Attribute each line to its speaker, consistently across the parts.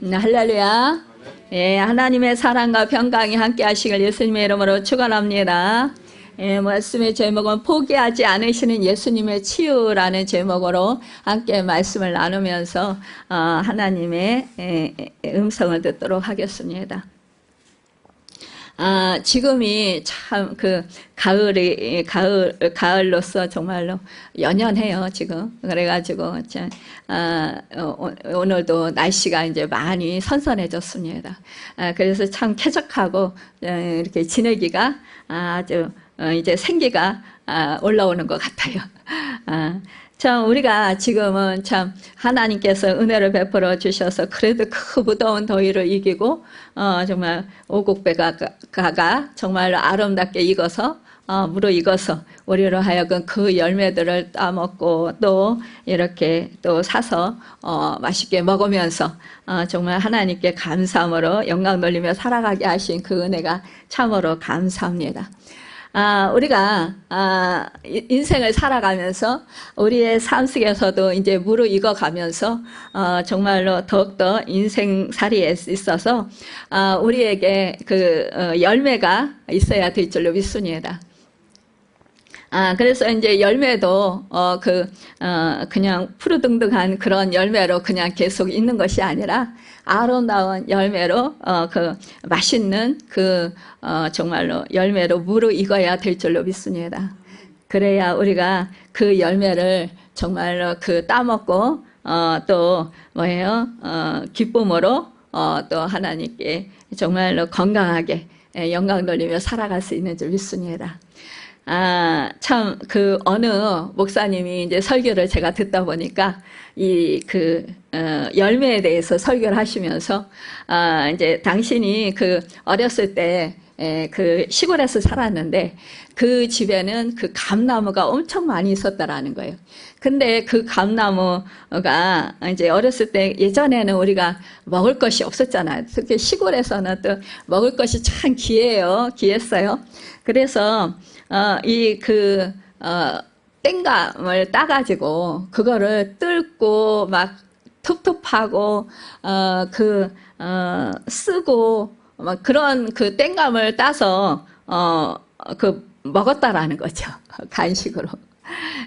Speaker 1: 할렐루야. 예, 하나님의 사랑과 평강이 함께 하시길 예수님의 이름으로 축원합니다. 예, 말씀의 제목은 포기하지 않으시는 예수님의 치유라는 제목으로 함께 말씀을 나누면서 하나님의 음성을 듣도록 하겠습니다. 지금이 참 가을로서 정말로 연연해요, 지금. 그래가지고, 오늘도 날씨가 이제 많이 선선해졌습니다. 그래서 참 쾌적하고, 이렇게 지내기가 아주, 이제 생기가 올라오는 것 같아요. 참 우리가 지금은 참 하나님께서 은혜를 베풀어 주셔서 그래도 그 무더운 더위를 이기고 정말 오곡배가 정말로 아름답게 익어서 무르익어서 우리로 하여금 그 열매들을 따먹고 또 이렇게 또 사서 맛있게 먹으면서 정말 하나님께 감사함으로 영광 돌리며 살아가게 하신 그 은혜가 참으로 감사합니다. 우리가 인생을 살아가면서 우리의 삶 속에서도 이제 무르익어 가면서 정말로 더욱더 인생살이에 있어서 우리에게 그 열매가 있어야 될 줄로 믿습니다. 그래서 이제 열매도 그냥 푸르등등한 그런 열매로 그냥 계속 있는 것이 아니라 아름다운 열매로 맛있는 정말로 열매로 무르익어야 될 줄로 믿습니다. 그래야 우리가 그 열매를 정말로 따먹고 또 뭐예요? 기쁨으로 또 하나님께 정말로 건강하게 영광 돌리며 살아갈 수 있는 줄 믿습니다. 참, 어느 목사님이 이제 설교를 제가 듣다 보니까, 열매에 대해서 설교를 하시면서, 이제 당신이 어렸을 때, 시골에서 살았는데, 그 집에는 감나무가 엄청 많이 있었다라는 거예요. 근데 그 감나무가 이제 어렸을 때 예전에는 우리가 먹을 것이 없었잖아요. 특히 시골에서는 또 먹을 것이 참 귀했어요. 그래서, 땡감을 따가지고, 그거를 뜯고, 막, 톱톱하고, 쓰고, 막 그런 땡감을 따서, 먹었다라는 거죠. 간식으로.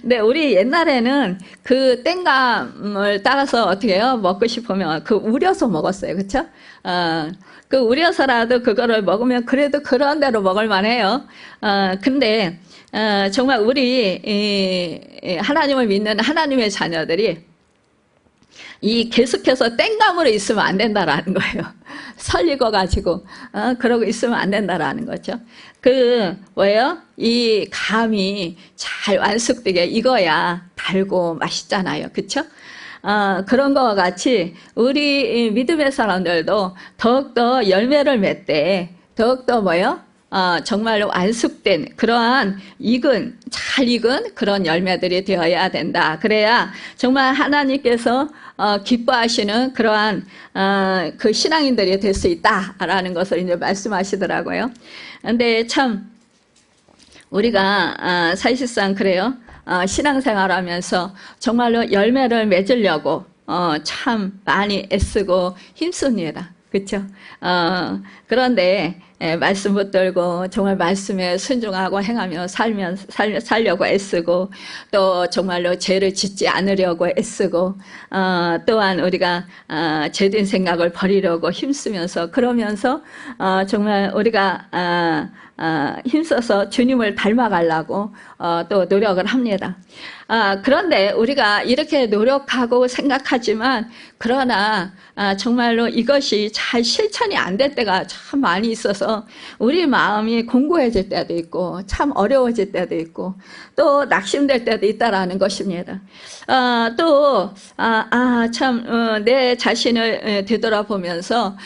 Speaker 1: 근데 우리 옛날에는 그 땡감을 따서 어떻게 해요? 먹고 싶으면 우려서 먹었어요. 그쵸? 우려서라도 그거를 먹으면 그래도 그런 대로 먹을 만해요. 근데, 정말 하나님을 믿는 하나님의 자녀들이 계속해서 땡감으로 있으면 안 된다라는 거예요. 설익어가지고, 그러고 있으면 안 된다라는 거죠. 뭐예요? 이 감이 잘 완숙되게 익어야 달고 맛있잖아요. 그쵸? 그런 거와 같이 우리 믿음의 사람들도 더욱더 열매를 맺되, 더욱더 뭐예요? 정말로 완숙된 그러한 잘 익은 그런 열매들이 되어야 된다. 그래야 정말 하나님께서 기뻐하시는 그러한 신앙인들이 될 수 있다라는 것을 이제 말씀하시더라고요. 근데 참 우리가 사실상 그래요. 신앙생활하면서 정말로 열매를 맺으려고 참 많이 애쓰고 힘씁니다. 그렇죠? 그런데 말씀 붙들고 정말 말씀에 순종하고 행하며 살려고 애쓰고 또 정말로 죄를 짓지 않으려고 애쓰고 또한 우리가 죄된 생각을 버리려고 힘쓰면서 그러면서 정말 우리가 힘써서 주님을 닮아가려고 또 노력을 합니다. 그런데 우리가 이렇게 노력하고 생각하지만 그러나 정말로 이것이 잘 실천이 안 될 때가 참 많이 있어서 우리 마음이 공고해질 때도 있고 참 어려워질 때도 있고 또 낙심될 때도 있다라는 것입니다. 내 자신을 되돌아보면서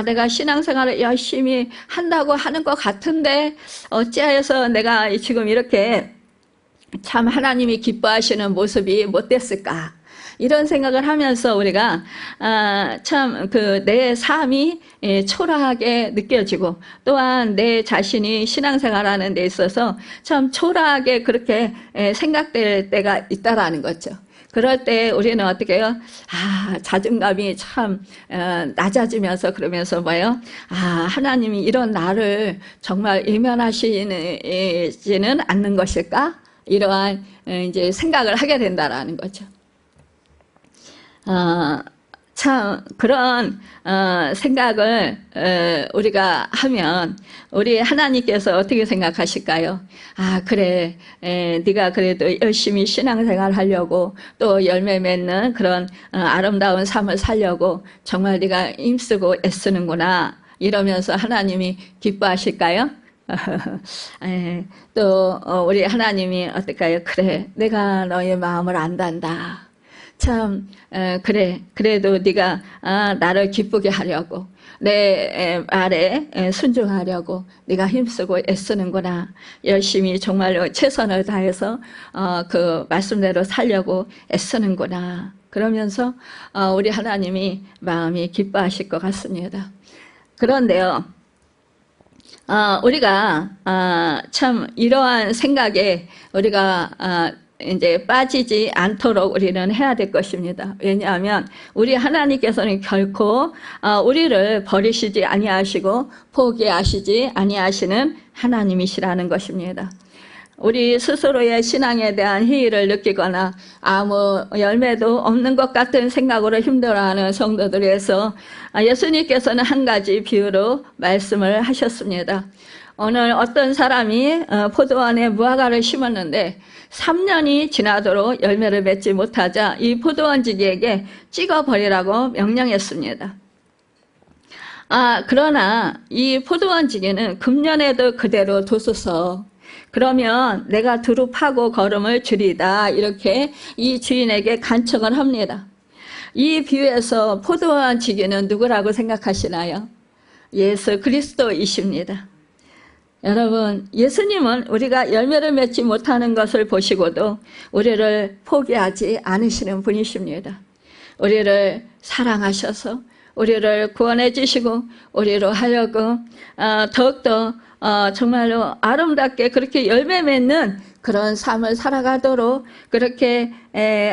Speaker 1: 내가 신앙생활을 열심히 한다고 하는 것 같은데 어찌하여서 내가 지금 이렇게 참 하나님이 기뻐하시는 모습이 못 됐을까? 이런 생각을 하면서 우리가 참 내 삶이 초라하게 느껴지고 또한 내 자신이 신앙생활하는 데 있어서 참 초라하게 그렇게 생각될 때가 있다라는 거죠. 그럴 때 우리는 어떻게 해요? 자존감이 참 낮아지면서 그러면서 뭐예요? 하나님이 이런 나를 정말 외면하시지는 않는 것일까? 이러한 이제 생각을 하게 된다라는 거죠. 참 그런 생각을 우리가 하면 우리 하나님께서 어떻게 생각하실까요? 그래, 네가 그래도 열심히 신앙생활 하려고 또 열매 맺는 그런 아름다운 삶을 살려고 정말 네가 힘쓰고 애쓰는구나 이러면서 하나님이 기뻐하실까요? 또 우리 하나님이 어떨까요? 그래, 내가 너의 마음을 안단다. 참 그래, 그래도 네가 나를 기쁘게 하려고 내 말에 순종하려고 네가 힘쓰고 애쓰는구나. 열심히 정말로 최선을 다해서 그 말씀대로 살려고 애쓰는구나. 그러면서 우리 하나님이 마음이 기뻐하실 것 같습니다. 그런데요, 우리가 참 이러한 생각에 우리가 이제 빠지지 않도록 우리는 해야 될 것입니다. 왜냐하면 우리 하나님께서는 결코 우리를 버리시지 아니하시고 포기하시지 아니하시는 하나님이시라는 것입니다. 우리 스스로의 신앙에 대한 회의를 느끼거나 아무 열매도 없는 것 같은 생각으로 힘들어하는 성도들을 위해서 예수님께서는 한 가지 비유로 말씀을 하셨습니다. 오늘 어떤 사람이 포도원에 무화과를 심었는데 3년이 지나도록 열매를 맺지 못하자 이 포도원지기에게 찍어버리라고 명령했습니다. 그러나 이 포도원지기는 금년에도 그대로 둬소서. 그러면 내가 두루 파고 걸음을 주리다. 이렇게 이 주인에게 간청을 합니다. 이 비유에서 포도원지기는 누구라고 생각하시나요? 예수 그리스도이십니다. 여러분, 예수님은 우리가 열매를 맺지 못하는 것을 보시고도 우리를 포기하지 않으시는 분이십니다. 우리를 사랑하셔서 우리를 구원해 주시고 우리로 하여금 더욱더 정말로 아름답게 그렇게 열매 맺는 그런 삶을 살아가도록 그렇게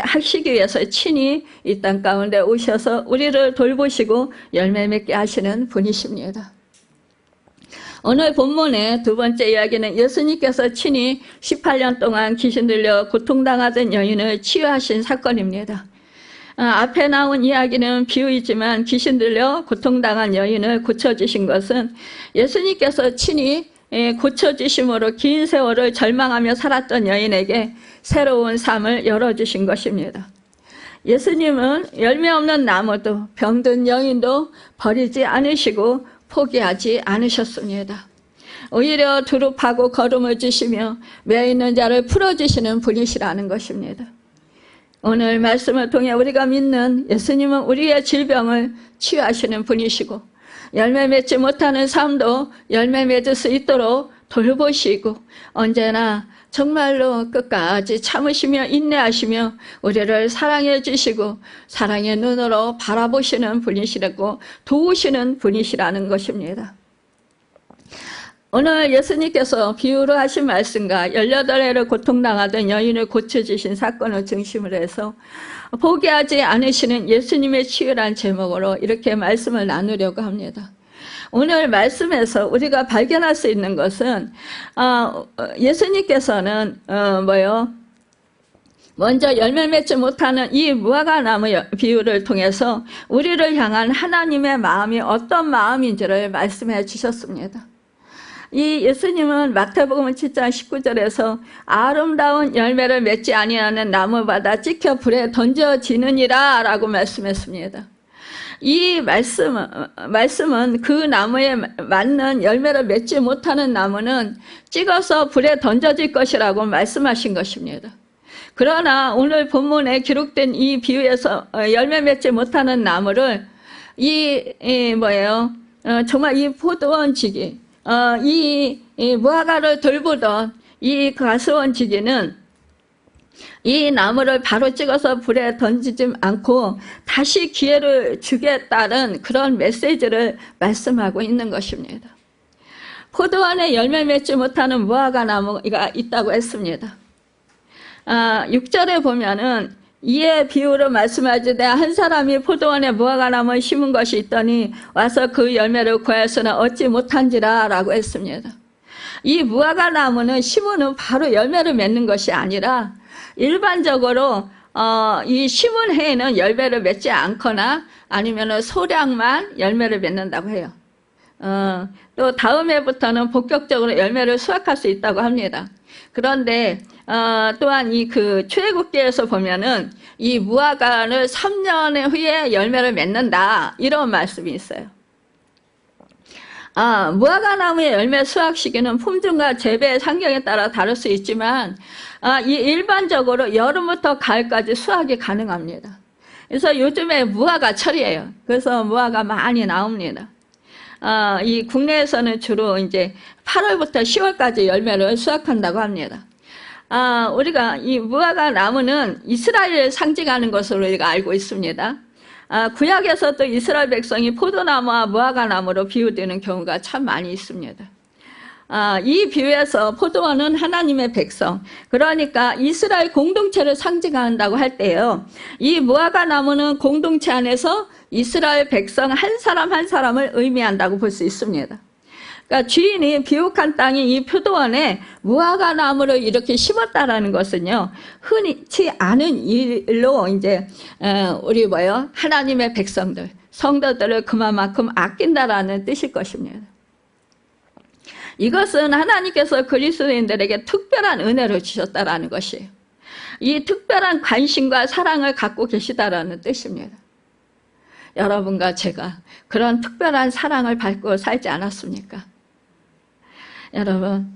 Speaker 1: 하시기 위해서 친히 이 땅 가운데 오셔서 우리를 돌보시고 열매 맺게 하시는 분이십니다. 오늘 본문의 두 번째 이야기는 예수님께서 친히 18년 동안 귀신 들려 고통당하던 여인을 치유하신 사건입니다. 앞에 나온 이야기는 비유이지만 귀신 들려 고통당한 여인을 고쳐주신 것은 예수님께서 친히 고쳐주심으로 긴 세월을 절망하며 살았던 여인에게 새로운 삶을 열어주신 것입니다. 예수님은 열매 없는 나무도 병든 여인도 버리지 않으시고 포기하지 않으셨습니다. 오히려 두루 파고 걸음을 주시며 매있는 자를 풀어주시는 분이시라는 것입니다. 오늘 말씀을 통해 우리가 믿는 예수님은 우리의 질병을 치유하시는 분이시고 열매 맺지 못하는 삶도 열매 맺을 수 있도록 돌보시고 언제나 정말로 끝까지 참으시며 인내하시며 우리를 사랑해 주시고 사랑의 눈으로 바라보시는 분이시라고 도우시는 분이시라는 것입니다. 오늘 예수님께서 비유로 하신 말씀과 18해를 고통당하던 여인을 고쳐주신 사건을 중심으로 해서 포기하지 않으시는 예수님의 치유란 제목으로 이렇게 말씀을 나누려고 합니다. 오늘 말씀에서 우리가 발견할 수 있는 것은 예수님께서는 먼저 열매 맺지 못하는 이 무화과나무 비유를 통해서 우리를 향한 하나님의 마음이 어떤 마음인지를 말씀해 주셨습니다. 이 예수님은 마태복음 7장 19절에서 아름다운 열매를 맺지 아니하는 나무마다 찍혀 불에 던져지느니라 라고 말씀했습니다. 이 말씀은 그 나무에 맞는 열매를 맺지 못하는 나무는 찍어서 불에 던져질 것이라고 말씀하신 것입니다. 그러나 오늘 본문에 기록된 이 비유에서 열매 맺지 못하는 나무를 정말 이 포도원지기 이 무화과를 돌보던 이 가스원지기는 이 나무를 바로 찍어서 불에 던지지 않고 다시 기회를 주겠다는 그런 메시지를 말씀하고 있는 것입니다. 포도원에 열매 맺지 못하는 무화과 나무가 있다고 했습니다. 6절에 보면은 이에 비유로 말씀하시되 한 사람이 포도원에 무화과나무를 심은 것이 있더니 와서 그 열매를 구하였으나 얻지 못한지라 라고 했습니다. 이 무화과나무는 심으면 바로 열매를 맺는 것이 아니라 일반적으로 이 심은 해에는 열매를 맺지 않거나 아니면 소량만 열매를 맺는다고 해요. 또 다음 해부터는 본격적으로 열매를 수확할 수 있다고 합니다. 그런데 또한 이 그 출애굽기에서 보면은 이 무화과를 3년 후에 열매를 맺는다 이런 말씀이 있어요. 무화과 나무의 열매 수확 시기는 품종과 재배 환경에 따라 다를 수 있지만 이 일반적으로 여름부터 가을까지 수확이 가능합니다. 그래서 요즘에 무화과 철이에요. 그래서 무화과 많이 나옵니다. 이 국내에서는 주로 이제 8월부터 10월까지 열매를 수확한다고 합니다. 우리가 이 무화과 나무는 이스라엘을 상징하는 것으로 우리가 알고 있습니다. 구약에서도 이스라엘 백성이 포도나무와 무화과 나무로 비유되는 경우가 참 많이 있습니다. 이 비유에서 포도원은 하나님의 백성, 그러니까 이스라엘 공동체를 상징한다고 할 때요, 이 무화과 나무는 공동체 안에서 이스라엘 백성 한 사람 한 사람을 의미한다고 볼 수 있습니다. 그러니까 주인이 비옥한 땅이 이 포도원에 무화과 나무를 이렇게 심었다라는 것은요, 흔치 않은 일로 이제 우리 하나님의 백성들, 성도들을 그만큼 아낀다라는 뜻일 것입니다. 이것은 하나님께서 그리스도인들에게 특별한 은혜를 주셨다라는 것이에요. 이 특별한 관심과 사랑을 갖고 계시다라는 뜻입니다. 여러분과 제가 그런 특별한 사랑을 받고 살지 않았습니까? 여러분,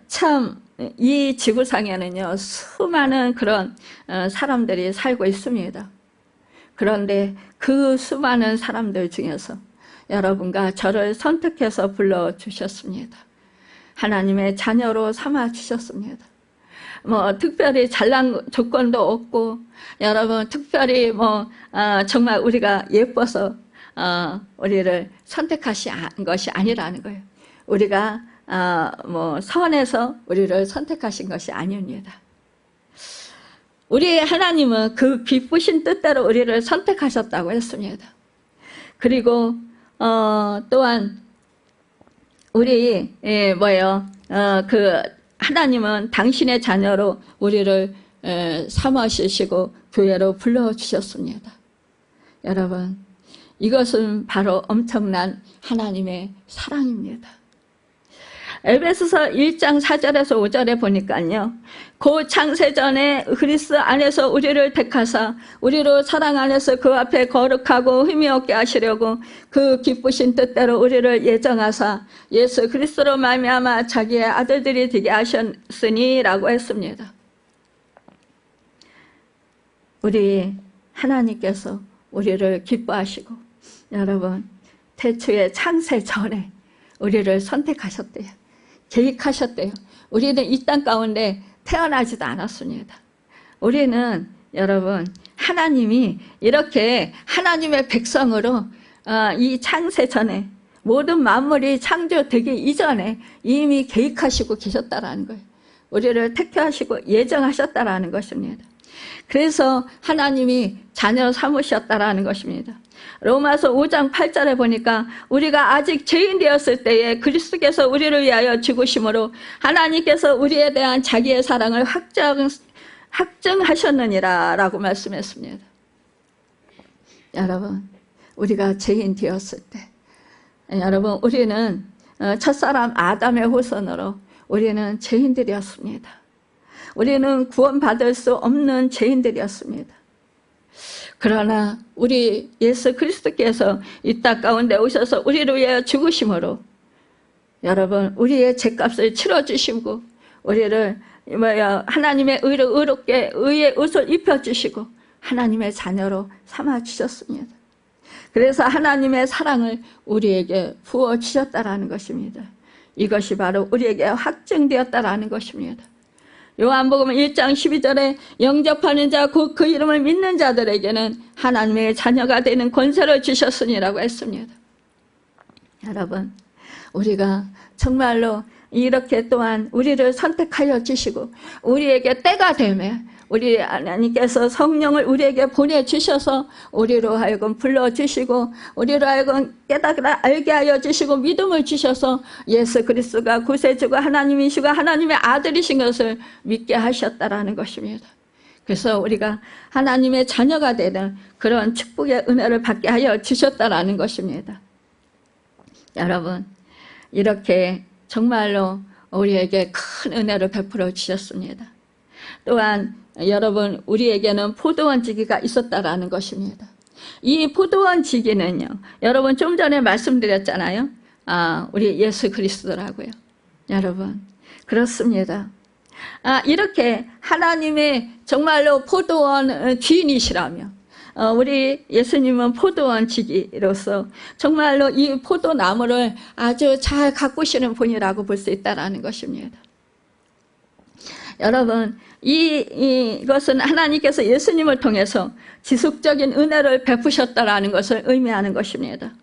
Speaker 1: 참 이 지구상에는요 수많은 그런 사람들이 살고 있습니다. 그런데 그 수많은 사람들 중에서 여러분과 저를 선택해서 불러주셨습니다. 하나님의 자녀로 삼아주셨습니다. 특별히 잘난 조건도 없고, 여러분, 특별히 정말 우리가 예뻐서, 우리를 선택하신 것이 아니라는 거예요. 우리가, 선해서 우리를 선택하신 것이 아닙니다. 우리 하나님은 그 기쁘신 뜻대로 우리를 선택하셨다고 했습니다. 그리고, 또한, 우리, 하나님은 당신의 자녀로 우리를 삼으시고 교회로 불러주셨습니다. 여러분, 이것은 바로 엄청난 하나님의 사랑입니다. 에베소서 1장 4절에서 5절에 보니까요, 그 창세전에 그리스도 안에서 우리를 택하사 우리로 사랑 안에서 그 앞에 거룩하고 흠이 없게 하시려고 그 기쁘신 뜻대로 우리를 예정하사 예수 그리스도로 말미암아 자기의 아들들이 되게 하셨으니 라고 했습니다. 우리 하나님께서 우리를 기뻐하시고, 여러분, 태초의 창세 전에 우리를 선택하셨대요. 계획하셨대요. 우리는 이 땅 가운데 태어나지도 않았습니다. 우리는 여러분, 하나님이 이렇게 하나님의 백성으로 이 창세 전에 모든 만물이 창조되기 이전에 이미 계획하시고 계셨다라는 거예요. 우리를 택하시고 예정하셨다라는 것입니다. 그래서 하나님이 자녀 삼으셨다라는 것입니다. 로마서 5장 8절에 보니까 우리가 아직 죄인 되었을 때에 그리스도께서 우리를 위하여 죽으심으로 하나님께서 우리에 대한 자기의 사랑을 확증하셨느니라 라고 말씀했습니다. 여러분, 우리가 죄인 되었을 때, 여러분, 우리는 첫사람 아담의 후손으로 우리는 죄인들이었습니다. 우리는 구원받을 수 없는 죄인들이었습니다. 그러나 우리 예수 그리스도께서 이 땅 가운데 오셔서 우리를 위하여 죽으심으로, 여러분, 우리의 죄값을 치러주시고 우리를 하나님의 의로 의롭게 의의 옷을 입혀주시고 하나님의 자녀로 삼아주셨습니다. 그래서 하나님의 사랑을 우리에게 부어주셨다라는 것입니다. 이것이 바로 우리에게 확증되었다라는 것입니다. 요한복음 1장 12절에 영접하는 자 곧 그 이름을 믿는 자들에게는 하나님의 자녀가 되는 권세를 주셨으니라고 했습니다. 여러분, 우리가 정말로 이렇게 또한 우리를 선택하여 주시고 우리에게 때가 되면 우리 하나님께서 성령을 우리에게 보내주셔서 우리로 하여금 불러주시고 우리로 하여금 깨닫게 알게 하여 주시고 믿음을 주셔서 예수 그리스도가 구세주가 하나님이시고 하나님의 아들이신 것을 믿게 하셨다라는 것입니다. 그래서 우리가 하나님의 자녀가 되는 그런 축복의 은혜를 받게 하여 주셨다라는 것입니다. 여러분, 이렇게 정말로 우리에게 큰 은혜를 베풀어 주셨습니다. 또한 여러분, 우리에게는 포도원 지기가 있었다라는 것입니다. 이 포도원 지기는요, 여러분 좀 전에 말씀드렸잖아요. 우리 예수 그리스도라고요. 여러분, 그렇습니다. 이렇게 하나님의 정말로 포도원 주인이시라며 우리 예수님은 포도원 지기로서 정말로 이 포도나무를 아주 잘 가꾸시는 분이라고 볼 수 있다는 것입니다. 여러분, 이것은 하나님께서 예수님을 통해서 지속적인 은혜를 베푸셨다라는 것을 의미하는 것입니다.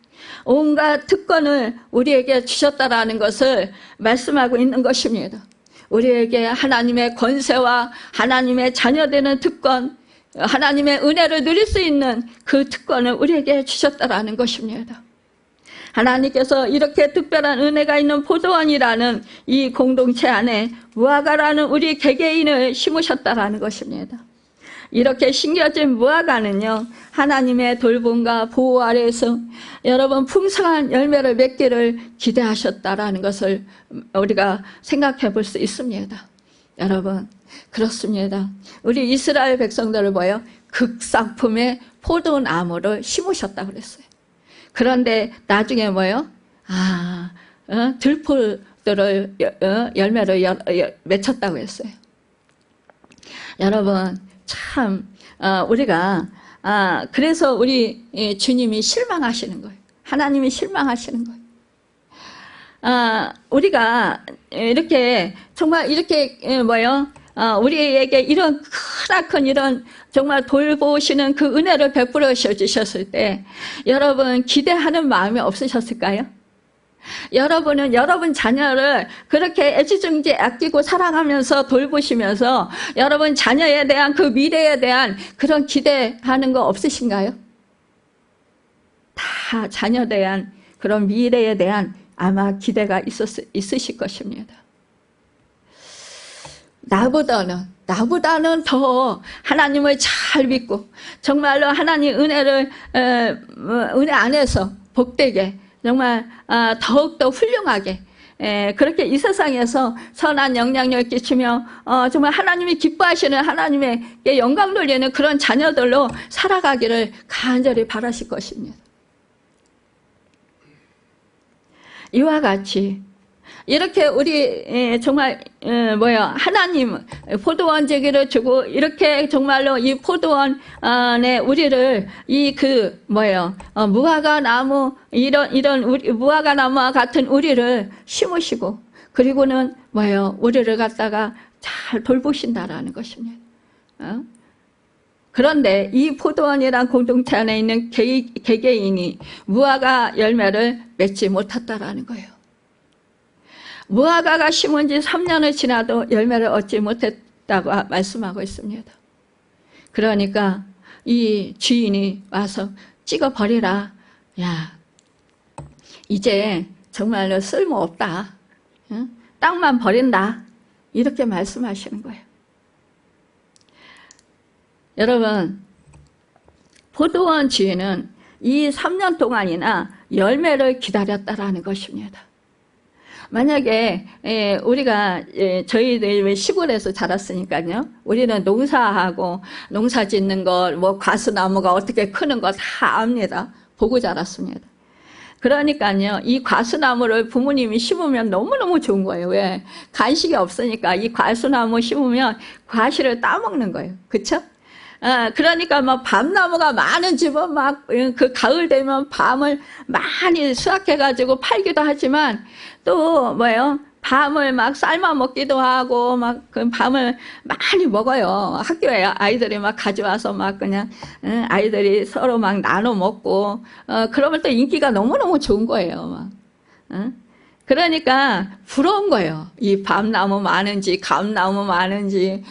Speaker 1: 온갖 특권을 우리에게 주셨다라는 것을 말씀하고 있는 것입니다. 우리에게 하나님의 권세와 하나님의 자녀되는 특권, 하나님의 은혜를 누릴 수 있는 그 특권을 우리에게 주셨다라는 것입니다. 하나님께서 이렇게 특별한 은혜가 있는 포도원이라는 이 공동체 안에 무화과라는 우리 개개인을 심으셨다라는 것입니다. 이렇게 심겨진 무화과는요, 하나님의 돌봄과 보호 아래에서 여러분 풍성한 열매를 맺기를 기대하셨다라는 것을 우리가 생각해 볼 수 있습니다. 여러분, 그렇습니다. 우리 이스라엘 백성들을 보여 극상품의 포도나무를 심으셨다고 그랬어요. 그런데 나중에 뭐요? 들포들을 열매를 맺혔다고 했어요. 여러분, 참 우리가 그래서 우리 주님이 실망하시는 거예요. 하나님이 실망하시는 거예요. 우리가 이렇게 정말 이렇게 우리에게 이런 크나큰 이런 정말 돌보시는 그 은혜를 베풀어 주셨을 때 여러분 기대하는 마음이 없으셨을까요? 여러분은 여러분 자녀를 그렇게 애지중지 아끼고 사랑하면서 돌보시면서 여러분 자녀에 대한 그 미래에 대한 그런 기대하는 거 없으신가요? 다 자녀에 대한 그런 미래에 대한 아마 기대가 있으실 것입니다. 나보다는 더 하나님을 잘 믿고 정말로 하나님 은혜 안에서 복되게 정말 더욱더 훌륭하게 그렇게 이 세상에서 선한 영향력을 끼치며 정말 하나님이 기뻐하시는 하나님에게 영광 돌리는 그런 자녀들로 살아가기를 간절히 바라실 것입니다. 이와 같이 이렇게 우리 정말 하나님 포도원 제기를 주고 이렇게 정말로 이 포도원에 우리를 무화과 나무 이런 무화과 나무와 같은 우리를 심으시고 그리고는 우리를 갖다가 잘 돌보신다라는 것입니다. 그런데 이 포도원이란 공동체 안에 있는 개개인이 무화과 열매를 맺지 못했다라는 거예요. 무화과가 심은 지 3년을 지나도 열매를 얻지 못했다고 말씀하고 있습니다. 그러니까 이 주인이 와서 찍어버리라. 야, 이제 정말로 쓸모없다. 땅만 버린다. 이렇게 말씀하시는 거예요. 여러분, 포도원 주인은 이 3년 동안이나 열매를 기다렸다라는 것입니다. 만약에 우리가 저희들 시골에서 자랐으니까요. 우리는 농사하고 농사 짓는 것, 과수나무가 어떻게 크는 거 다 압니다. 보고 자랐습니다. 그러니까요. 이 과수나무를 부모님이 심으면 너무너무 좋은 거예요. 왜? 간식이 없으니까 이 과수나무 심으면 과실을 따먹는 거예요. 그쵸? 그러니까 밤나무가 많은 집은 그 가을 되면 밤을 많이 수확해가지고 팔기도 하지만 또 밤을 삶아 먹기도 하고 그 밤을 많이 먹어요. 학교에 아이들이 가져와서 그냥 아이들이 서로 나눠 먹고 그러면 또 인기가 너무너무 좋은 거예요. 그러니까 부러운 거예요. 이 밤나무 많은지 감나무 많은지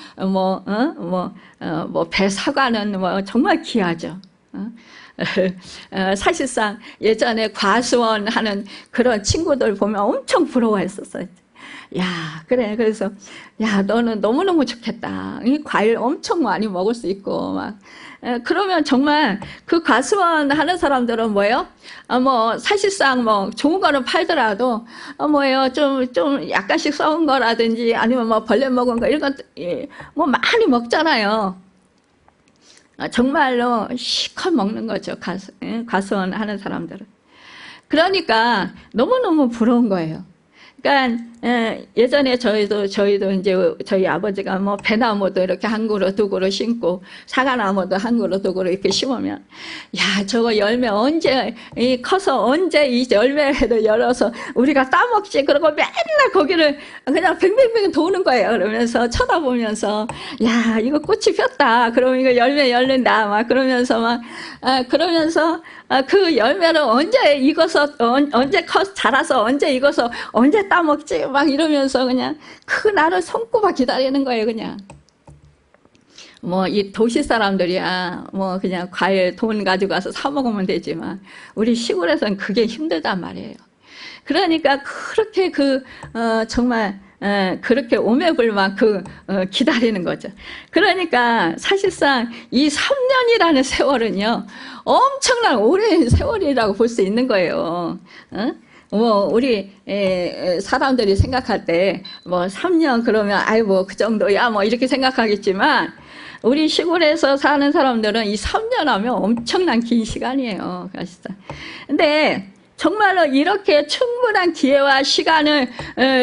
Speaker 1: 배사과는 뭐 정말 귀하죠. 사실상 예전에 과수원 하는 그런 친구들 보면 엄청 부러워했었어요. 야, 그래. 그래서, 야, 너는 너무너무 좋겠다. 이 과일 엄청 많이 먹을 수 있고, 막. 그러면 정말 그 과수원 하는 사람들은 뭐예요? 사실상 좋은 거는 팔더라도, 좀 약간씩 썩은 거라든지 아니면 벌레 먹은 거, 이런 것, 많이 먹잖아요. 정말로 실컷 먹는 거죠. 과수원 하는 사람들은. 그러니까 너무너무 부러운 거예요. 그러니까 예전에 저희도 이제 저희 아버지가 배나무도 이렇게 한 그루 두 그루 심고 사과나무도 한 그루 두 그루 이렇게 심으면 야, 저거 열매 언제 커서 언제 이 열매를 열어서 우리가 따먹지. 그러고 맨날 거기를 그냥 뱅뱅뱅 도는 거예요. 그러면서 쳐다보면서 야, 이거 꽃이 폈다. 그러면 이거 열매 열린다. 막 그러면서 그 열매를 언제 익어서 언제 자라서 언제 익어서 언제 따먹지. 막 이러면서 그냥 그 날을 손꼽아 기다리는 거예요. 그냥 이 도시 사람들이야 그냥 과일 돈 가지고 가서 사 먹으면 되지만 우리 시골에서는 그게 힘들단 말이에요. 그러니까 그렇게 정말 그렇게 오매불망 기다리는 거죠. 그러니까 사실상 이 3년이라는 세월은요 엄청난 오랜 세월이라고 볼 수 있는 거예요. 우리 사람들이 생각할 때 3년 그러면 아이고 그 정도야 이렇게 생각하겠지만 우리 시골에서 사는 사람들은 이 3년 하면 엄청난 긴 시간이에요. 사실상. 근데 정말로 이렇게 충분한 기회와 시간을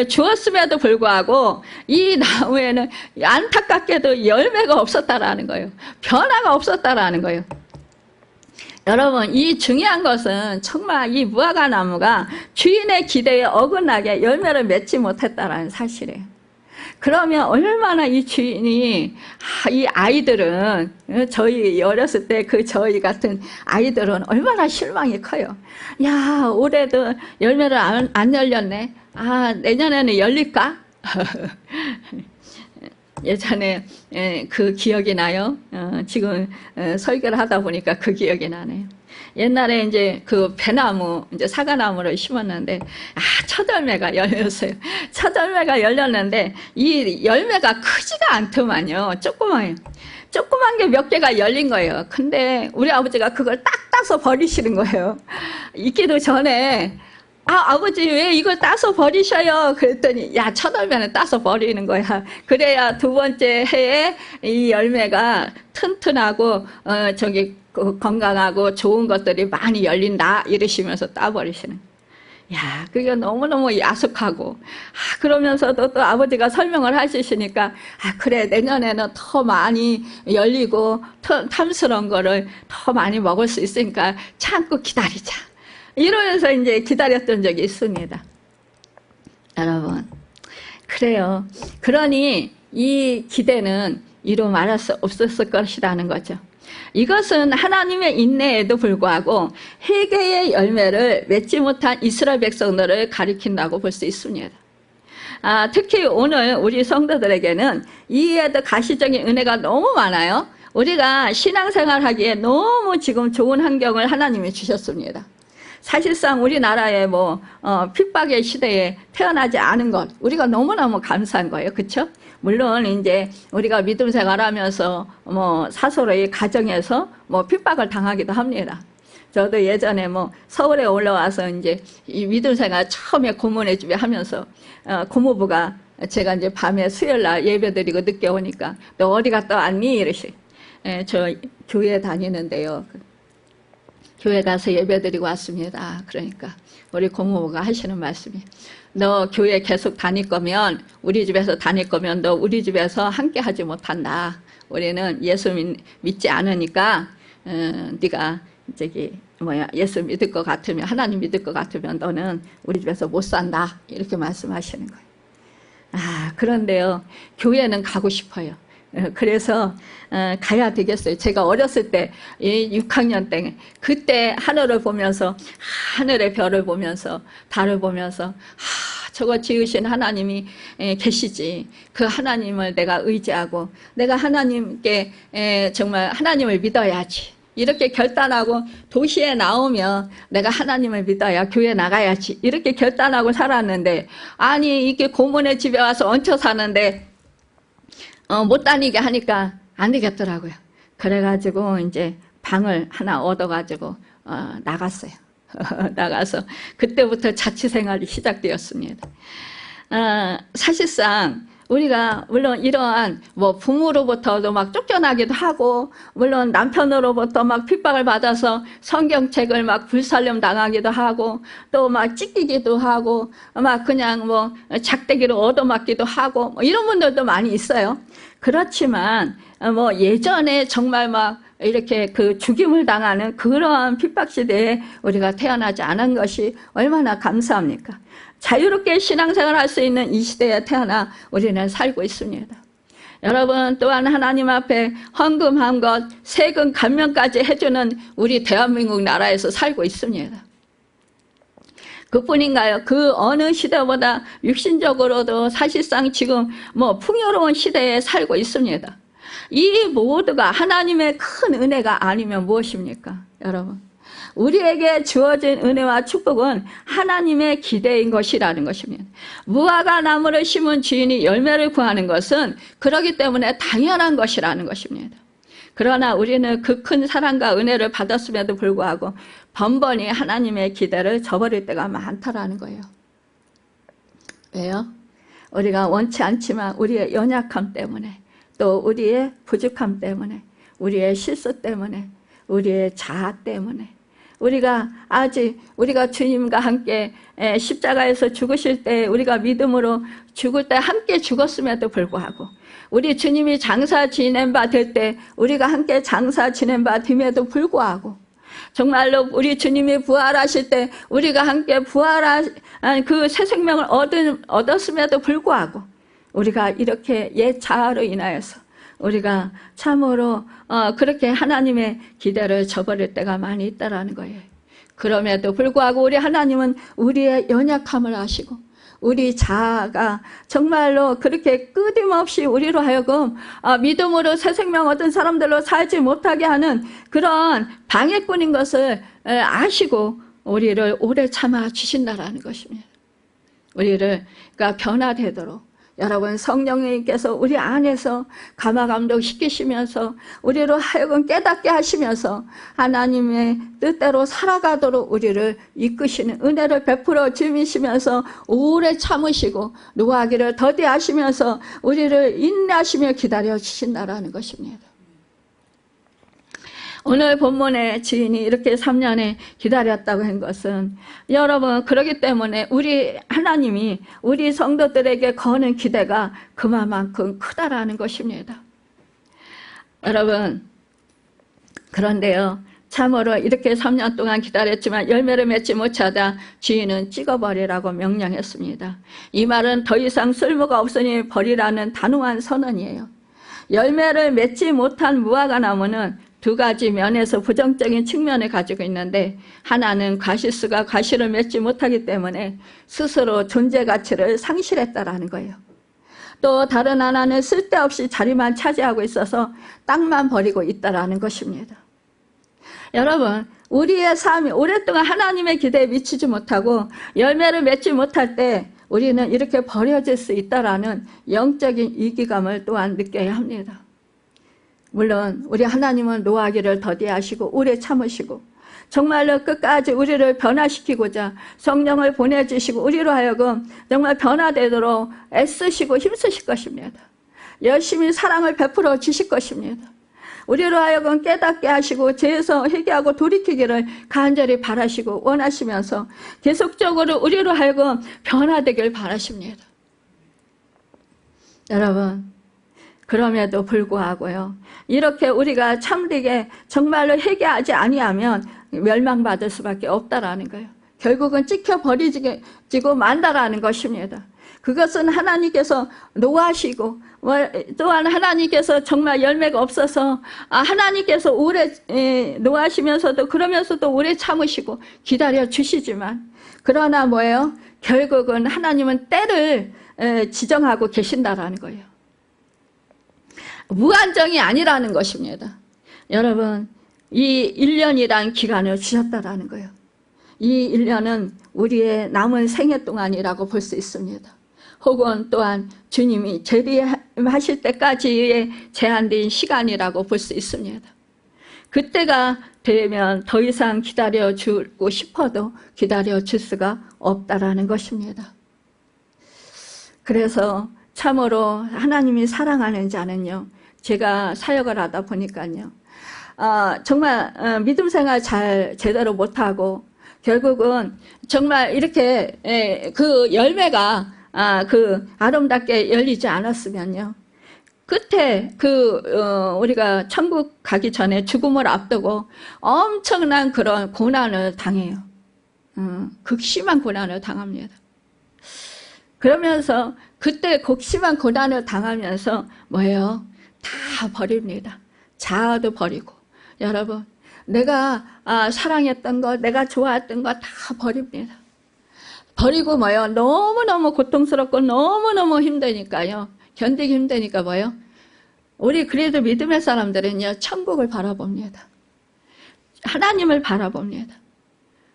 Speaker 1: 주었음에도 불구하고 이 나무에는 안타깝게도 열매가 없었다라는 거예요. 변화가 없었다라는 거예요. 여러분, 이 중요한 것은 정말 이 무화과 나무가 주인의 기대에 어긋나게 열매를 맺지 못했다라는 사실이에요. 그러면 얼마나 이 주인이 이 아이들은 저희 어렸을 때 저희 같은 아이들은 얼마나 실망이 커요. 야, 올해도 열매를 안 열렸네. 아, 내년에는 열릴까? 예전에 그 기억이 나요. 지금 설교를 하다 보니까 그 기억이 나네요. 옛날에 이제 그 배나무, 이제 사과나무를 심었는데, 첫 열매가 열렸어요. 첫 열매가 열렸는데, 이 열매가 크지가 않더만요. 조그만 게 몇 개가 열린 거예요. 근데 우리 아버지가 그걸 딱 따서 버리시는 거예요. 익기도 전에, 아버지 왜 이걸 따서 버리셔요? 그랬더니 야, 첫 열매는 따서 버리는 거야. 그래야 두 번째 해에 이 열매가 튼튼하고 건강하고 좋은 것들이 많이 열린다 이러시면서 따버리시는. 야, 그게 너무너무 야속하고 그러면서도 또 아버지가 설명을 하시니까 그래, 내년에는 더 많이 열리고 탐스러운 거를 더 많이 먹을 수 있으니까 참고 기다리자. 이러면서 이제 기다렸던 적이 있습니다. 여러분, 그래요. 그러니 이 기대는 이루 말할 수 없었을 것이라는 거죠. 이것은 하나님의 인내에도 불구하고 회개의 열매를 맺지 못한 이스라엘 백성들을 가리킨다고 볼 수 있습니다. 특히 오늘 우리 성도들에게는 이에도 가시적인 은혜가 너무 많아요. 우리가 신앙생활하기에 너무 지금 좋은 환경을 하나님이 주셨습니다. 사실상 우리나라의 핍박의 시대에 태어나지 않은 것, 우리가 너무너무 감사한 거예요. 그쵸? 물론 이제 우리가 믿음 생활하면서 사소로의 가정에서 핍박을 당하기도 합니다. 저도 예전에 서울에 올라와서 이제 이 믿음 생활 처음에 고모네 집에 하면서 고모부가 제가 이제 밤에 수요일날 예배드리고 늦게 오니까 너 어디 갔다 왔니? 이러시. 저 교회 다니는데요. 교회 가서 예배드리고 왔습니다. 그러니까 우리 고모부가 하시는 말씀이 너 교회 계속 다닐 거면 우리 집에서 다닐 거면 너 우리 집에서 함께 하지 못한다. 우리는 예수 믿지 않으니까 네가 예수 믿을 것 같으면 하나님 믿을 것 같으면 너는 우리 집에서 못 산다. 이렇게 말씀하시는 거예요. 그런데요. 교회는 가고 싶어요. 그래서 가야 되겠어요. 제가 어렸을 때 6학년 때 그때 하늘을 보면서 하늘의 별을 보면서 달을 보면서 저거 지으신 하나님이 계시지. 그 하나님을 내가 의지하고 내가 하나님께 정말 하나님을 믿어야지. 이렇게 결단하고 도시에 나오면 내가 하나님을 믿어야 교회 나가야지. 이렇게 결단하고 살았는데 아니 이게 고모네 집에 와서 얹혀 사는데 못 다니게 하니까 안 되겠더라고요. 그래가지고 이제 방을 하나 얻어가지고 나갔어요. 나가서 그때부터 자취생활이 시작되었습니다. 사실상 우리가 물론 이러한 뭐 부모로부터도 막 쫓겨나기도 하고 물론 남편으로부터 막 핍박을 받아서 성경책을 막 불살림 당하기도 하고 또 막 찢기기도 하고 막 그냥 뭐 작대기로 얻어맞기도 하고 뭐 이런 분들도 많이 있어요. 그렇지만 뭐 예전에 정말 막 이렇게 그 죽임을 당하는 그러한 핍박 시대에 우리가 태어나지 않은 것이 얼마나 감사합니까? 자유롭게 신앙생활할 수 있는 이 시대에 태어나 우리는 살고 있습니다. 여러분 또한 하나님 앞에 헌금한 것, 세금 감면까지 해주는 우리 대한민국 나라에서 살고 있습니다. 그뿐인가요? 그 어느 시대보다 육신적으로도 사실상 지금 뭐 풍요로운 시대에 살고 있습니다. 이 모두가 하나님의 큰 은혜가 아니면 무엇입니까? 여러분 우리에게 주어진 은혜와 축복은 하나님의 기대인 것이라는 것입니다. 무화과 나무를 심은 주인이 열매를 구하는 것은 그렇기 때문에 당연한 것이라는 것입니다. 그러나 우리는 그 큰 사랑과 은혜를 받았음에도 불구하고 번번이 하나님의 기대를 저버릴 때가 많다라는 거예요. 왜요? 우리가 원치 않지만 우리의 연약함 때문에 또 우리의 부족함 때문에 우리의 실수 때문에 우리의 자아 때문에 우리가 주님과 함께 십자가에서 죽으실 때 우리가 믿음으로 죽을 때 함께 죽었음에도 불구하고 우리 주님이 장사 지낸 바 될 때 우리가 함께 장사 지낸 바 됨에도 불구하고 정말로 우리 주님이 부활하실 때 우리가 함께 부활한 그 새 생명을 얻었음에도 불구하고 우리가 이렇게 옛 자아로 인하여서 우리가 참으로 그렇게 하나님의 기대를 저버릴 때가 많이 있다라는 거예요. 그럼에도 불구하고 우리 하나님은 우리의 연약함을 아시고 우리 자아가 정말로 그렇게 끊임없이 우리로 하여금 믿음으로 새 생명 얻은 사람들로 살지 못하게 하는 그런 방해꾼인 것을 아시고 우리를 오래 참아 주신다라는 것입니다. 우리를 그러니까 변화되도록 여러분 성령님께서 우리 안에서 감화감동 시키시면서 우리로 하여금 깨닫게 하시면서 하나님의 뜻대로 살아가도록 우리를 이끄시는 은혜를 베풀어 주시면서 오래 참으시고 노하기를 더디하시면서 우리를 인내하시며 기다려 주신다라는 것입니다. 오늘 본문의 주인이 이렇게 3년에 기다렸다고 한 것은 여러분 그렇기 때문에 우리 하나님이 우리 성도들에게 거는 기대가 그만큼 크다라는 것입니다. 여러분 그런데요 참으로 이렇게 3년 동안 기다렸지만 열매를 맺지 못하다 주인은 찍어버리라고 명령했습니다. 이 말은 더 이상 쓸모가 없으니 버리라는 단호한 선언이에요. 열매를 맺지 못한 무화과 나무는 두 가지 면에서 부정적인 측면을 가지고 있는데 하나는 과실수가 과실을 맺지 못하기 때문에 스스로 존재 가치를 상실했다라는 거예요. 또 다른 하나는 쓸데없이 자리만 차지하고 있어서 땅만 버리고 있다라는 것입니다. 여러분 우리의 삶이 오랫동안 하나님의 기대에 미치지 못하고 열매를 맺지 못할 때 우리는 이렇게 버려질 수 있다라는 영적인 위기감을 또한 느껴야 합니다. 물론 우리 하나님은 노하기를 더디하시고 오래 참으시고 정말로 끝까지 우리를 변화시키고자 성령을 보내주시고 우리로 하여금 정말 변화되도록 애쓰시고 힘쓰실 것입니다. 열심히 사랑을 베풀어 주실 것입니다. 우리로 하여금 깨닫게 하시고 죄에서 회개하고 돌이키기를 간절히 바라시고 원하시면서 계속적으로 우리로 하여금 변화되길 바라십니다. 여러분 그럼에도 불구하고요 이렇게 우리가 참되게 정말로 회개하지 아니하면 멸망받을 수밖에 없다라는 거예요. 결국은 찍혀버리지고 만다라는 것입니다. 그것은 하나님께서 노하시고 또한 하나님께서 정말 열매가 없어서 하나님께서 오래 노하시면서도 그러면서도 오래 참으시고 기다려 주시지만 그러나 뭐예요? 결국은 하나님은 때를 지정하고 계신다라는 거예요. 무한정이 아니라는 것입니다. 여러분, 이 1년이란 기간을 주셨다라는 거예요. 이 1년은 우리의 남은 생애 동안이라고 볼 수 있습니다. 혹은 또한 주님이 재림하실 때까지의 제한된 시간이라고 볼 수 있습니다. 그때가 되면 더 이상 기다려주고 싶어도 기다려줄 수가 없다라는 것입니다. 그래서 참으로 하나님이 사랑하는 자는요, 제가 사역을 하다 보니까요, 정말 믿음 생활 잘 제대로 못하고 결국은 정말 이렇게 그 열매가 그 아름답게 열리지 않았으면요, 끝에 우리가 천국 가기 전에 죽음을 앞두고 엄청난 그런 고난을 당해요. 극심한 고난을 당합니다. 그러면서 그때 극심한 고난을 당하면서 뭐예요? 다 버립니다. 자아도 버리고. 여러분, 내가 사랑했던 것, 내가 좋아했던 것 다 버립니다. 버리고 뭐예요? 너무너무 고통스럽고 너무너무 힘드니까요. 견디기 힘드니까 뭐예요? 우리 그래도 믿음의 사람들은요, 천국을 바라봅니다. 하나님을 바라봅니다.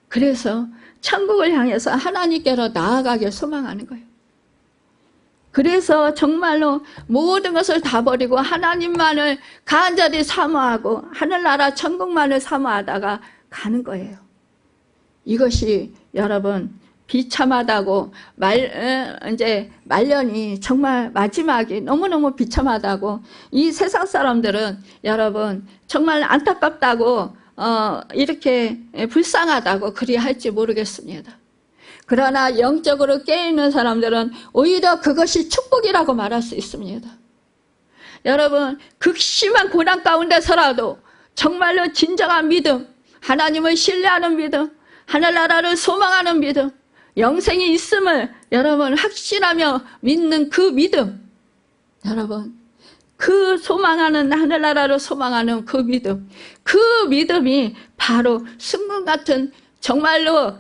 Speaker 1: 그래서 천국을 향해서 하나님께로 나아가길 소망하는 거예요. 그래서 정말로 모든 것을 다 버리고 하나님만을 간절히 사모하고 하늘나라 천국만을 사모하다가 가는 거예요. 이것이 여러분 비참하다고 이제 말년이 정말 마지막이 너무너무 비참하다고 이 세상 사람들은 여러분 정말 안타깝다고 이렇게 불쌍하다고 그리 할지 모르겠습니다. 그러나 영적으로 깨어있는 사람들은 오히려 그것이 축복이라고 말할 수 있습니다. 여러분, 극심한 고난 가운데서라도 정말로 진정한 믿음, 하나님을 신뢰하는 믿음, 하늘나라를 소망하는 믿음, 영생이 있음을 여러분 확신하며 믿는 그 믿음, 여러분 그 소망하는 하늘나라를 소망하는 그 믿음이 바로 순금 같은 정말로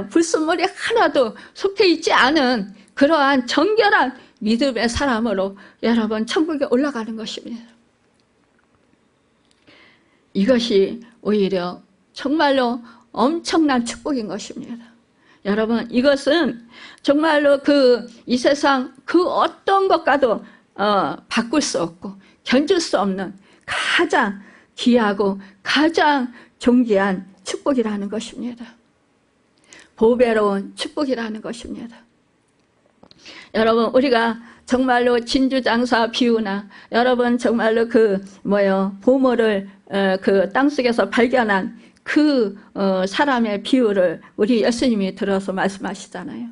Speaker 1: 불순물이 하나도 속해 있지 않은 그러한 정결한 믿음의 사람으로 여러분 천국에 올라가는 것입니다. 이것이 오히려 정말로 엄청난 축복인 것입니다. 여러분, 이것은 정말로 이 세상 그 어떤 것과도 바꿀 수 없고 견줄 수 없는 가장 귀하고 가장 존귀한 축복이라는 것입니다. 보배로운 축복이라는 것입니다. 여러분, 우리가 정말로 진주장사 비유나 여러분 정말로 보물을 그 땅속에서 발견한 그 사람의 비유를 우리 예수님이 들어서 말씀하시잖아요.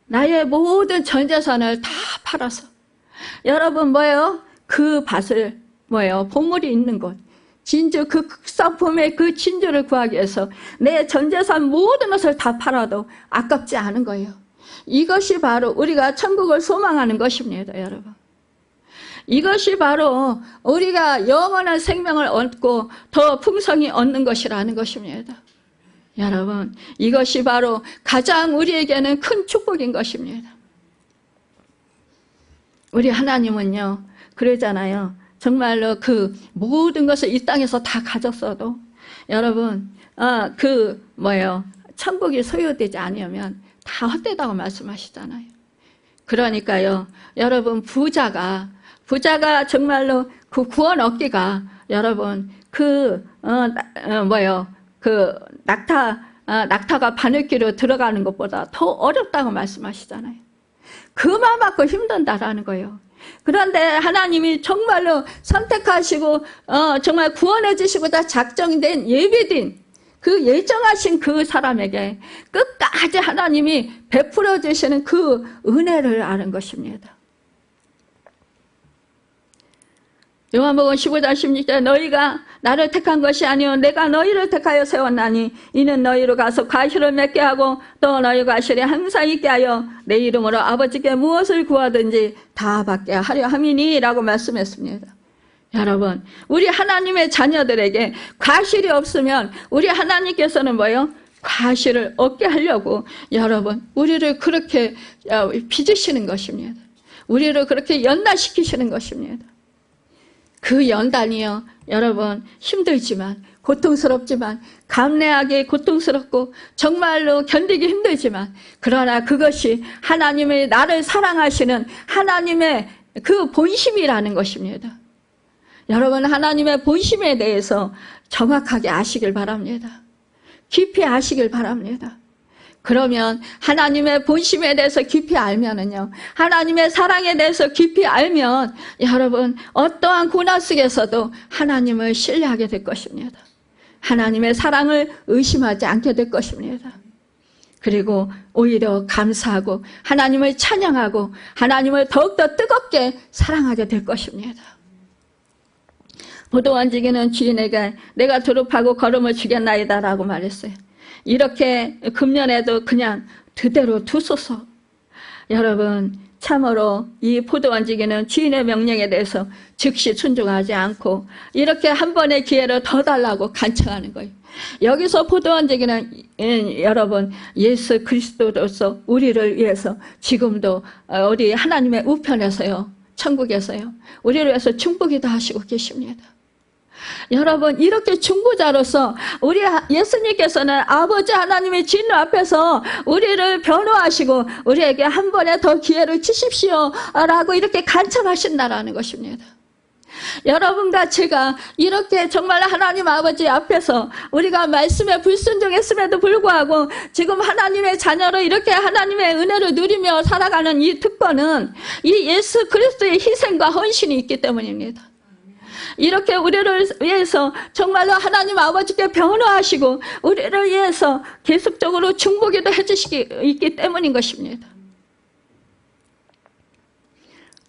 Speaker 1: 나의 모든 전 재산을 다 팔아서 여러분 그 밭을 보물이 있는 곳 진주 그 극상품의 그 진주를 구하기 위해서 내 전 재산 모든 것을 다 팔아도 아깝지 않은 거예요. 이것이 바로 우리가 천국을 소망하는 것입니다, 여러분. 이것이 바로 우리가 영원한 생명을 얻고 더 풍성히 얻는 것이라는 것입니다. 여러분, 이것이 바로 가장 우리에게는 큰 축복인 것입니다. 우리 하나님은요, 그러잖아요. 정말로 그 모든 것을 이 땅에서 다 가졌어도 여러분, 천국이 소유되지 않으면 다 헛되다고 말씀하시잖아요. 그러니까요, 여러분, 부자가 정말로 그 구원 얻기가 여러분 낙타가 바늘귀로 들어가는 것보다 더 어렵다고 말씀하시잖아요. 그만큼 힘든다라는 거예요. 그런데 하나님이 정말로 선택하시고 정말 구원해 주시고 다 작정된 예비된 그 예정하신 그 사람에게 끝까지 하나님이 베풀어 주시는 그 은혜를 아는 것입니다. 요한복음 15장 16절 너희가 나를 택한 것이 아니요 내가 너희를 택하여 세웠나니 이는 너희로 가서 과실을 맺게 하고 또 너희 과실이 항상 있게 하여 내 이름으로 아버지께 무엇을 구하든지 다 받게 하려 함이니 라고 말씀했습니다. 여러분, 우리 하나님의 자녀들에게 과실이 없으면 우리 하나님께서는 뭐요? 과실을 얻게 하려고 여러분 우리를 그렇게 빚으시는 것입니다. 우리를 그렇게 연단시키시는 것입니다. 그 연단이요 여러분 힘들지만 고통스럽지만 감내하기 고통스럽고 정말로 견디기 힘들지만 그러나 그것이 하나님의 나를 사랑하시는 하나님의 그 본심이라는 것입니다. 여러분 하나님의 본심에 대해서 정확하게 아시길 바랍니다. 깊이 아시길 바랍니다. 그러면 하나님의 본심에 대해서 깊이 알면은요, 하나님의 사랑에 대해서 깊이 알면 여러분 어떠한 고난 속에서도 하나님을 신뢰하게 될 것입니다. 하나님의 사랑을 의심하지 않게 될 것입니다. 그리고 오히려 감사하고 하나님을 찬양하고 하나님을 더욱더 뜨겁게 사랑하게 될 것입니다. 포도원지기는 주인에게 내가 두릅하고 거름을 주겠나이다 라고 말했어요. 이렇게 금년에도 그냥 그대로 두소서. 여러분 참으로 이 포도원지기는 주인의 명령에 대해서 즉시 순종하지 않고 이렇게 한 번의 기회를 더 달라고 간청하는 거예요. 여기서 포도원지기는 여러분 예수 그리스도로서 우리를 위해서 지금도 우리 하나님의 우편에서요 천국에서요 우리를 위해서 충복기도 하시고 계십니다. 여러분 이렇게 중보자로서 우리 예수님께서는 아버지 하나님의 진노 앞에서 우리를 변호하시고 우리에게 한 번에 더 기회를 주십시오 라고 이렇게 간청하신다라는 것입니다. 여러분과 제가 이렇게 정말 하나님 아버지 앞에서 우리가 말씀에 불순종했음에도 불구하고 지금 하나님의 자녀로 이렇게 하나님의 은혜를 누리며 살아가는 이 특권은 이 예수 그리스도의 희생과 헌신이 있기 때문입니다. 이렇게 우리를 위해서 정말로 하나님 아버지께 변호하시고 우리를 위해서 계속적으로 중보기도 해주시기 있기 때문인 것입니다.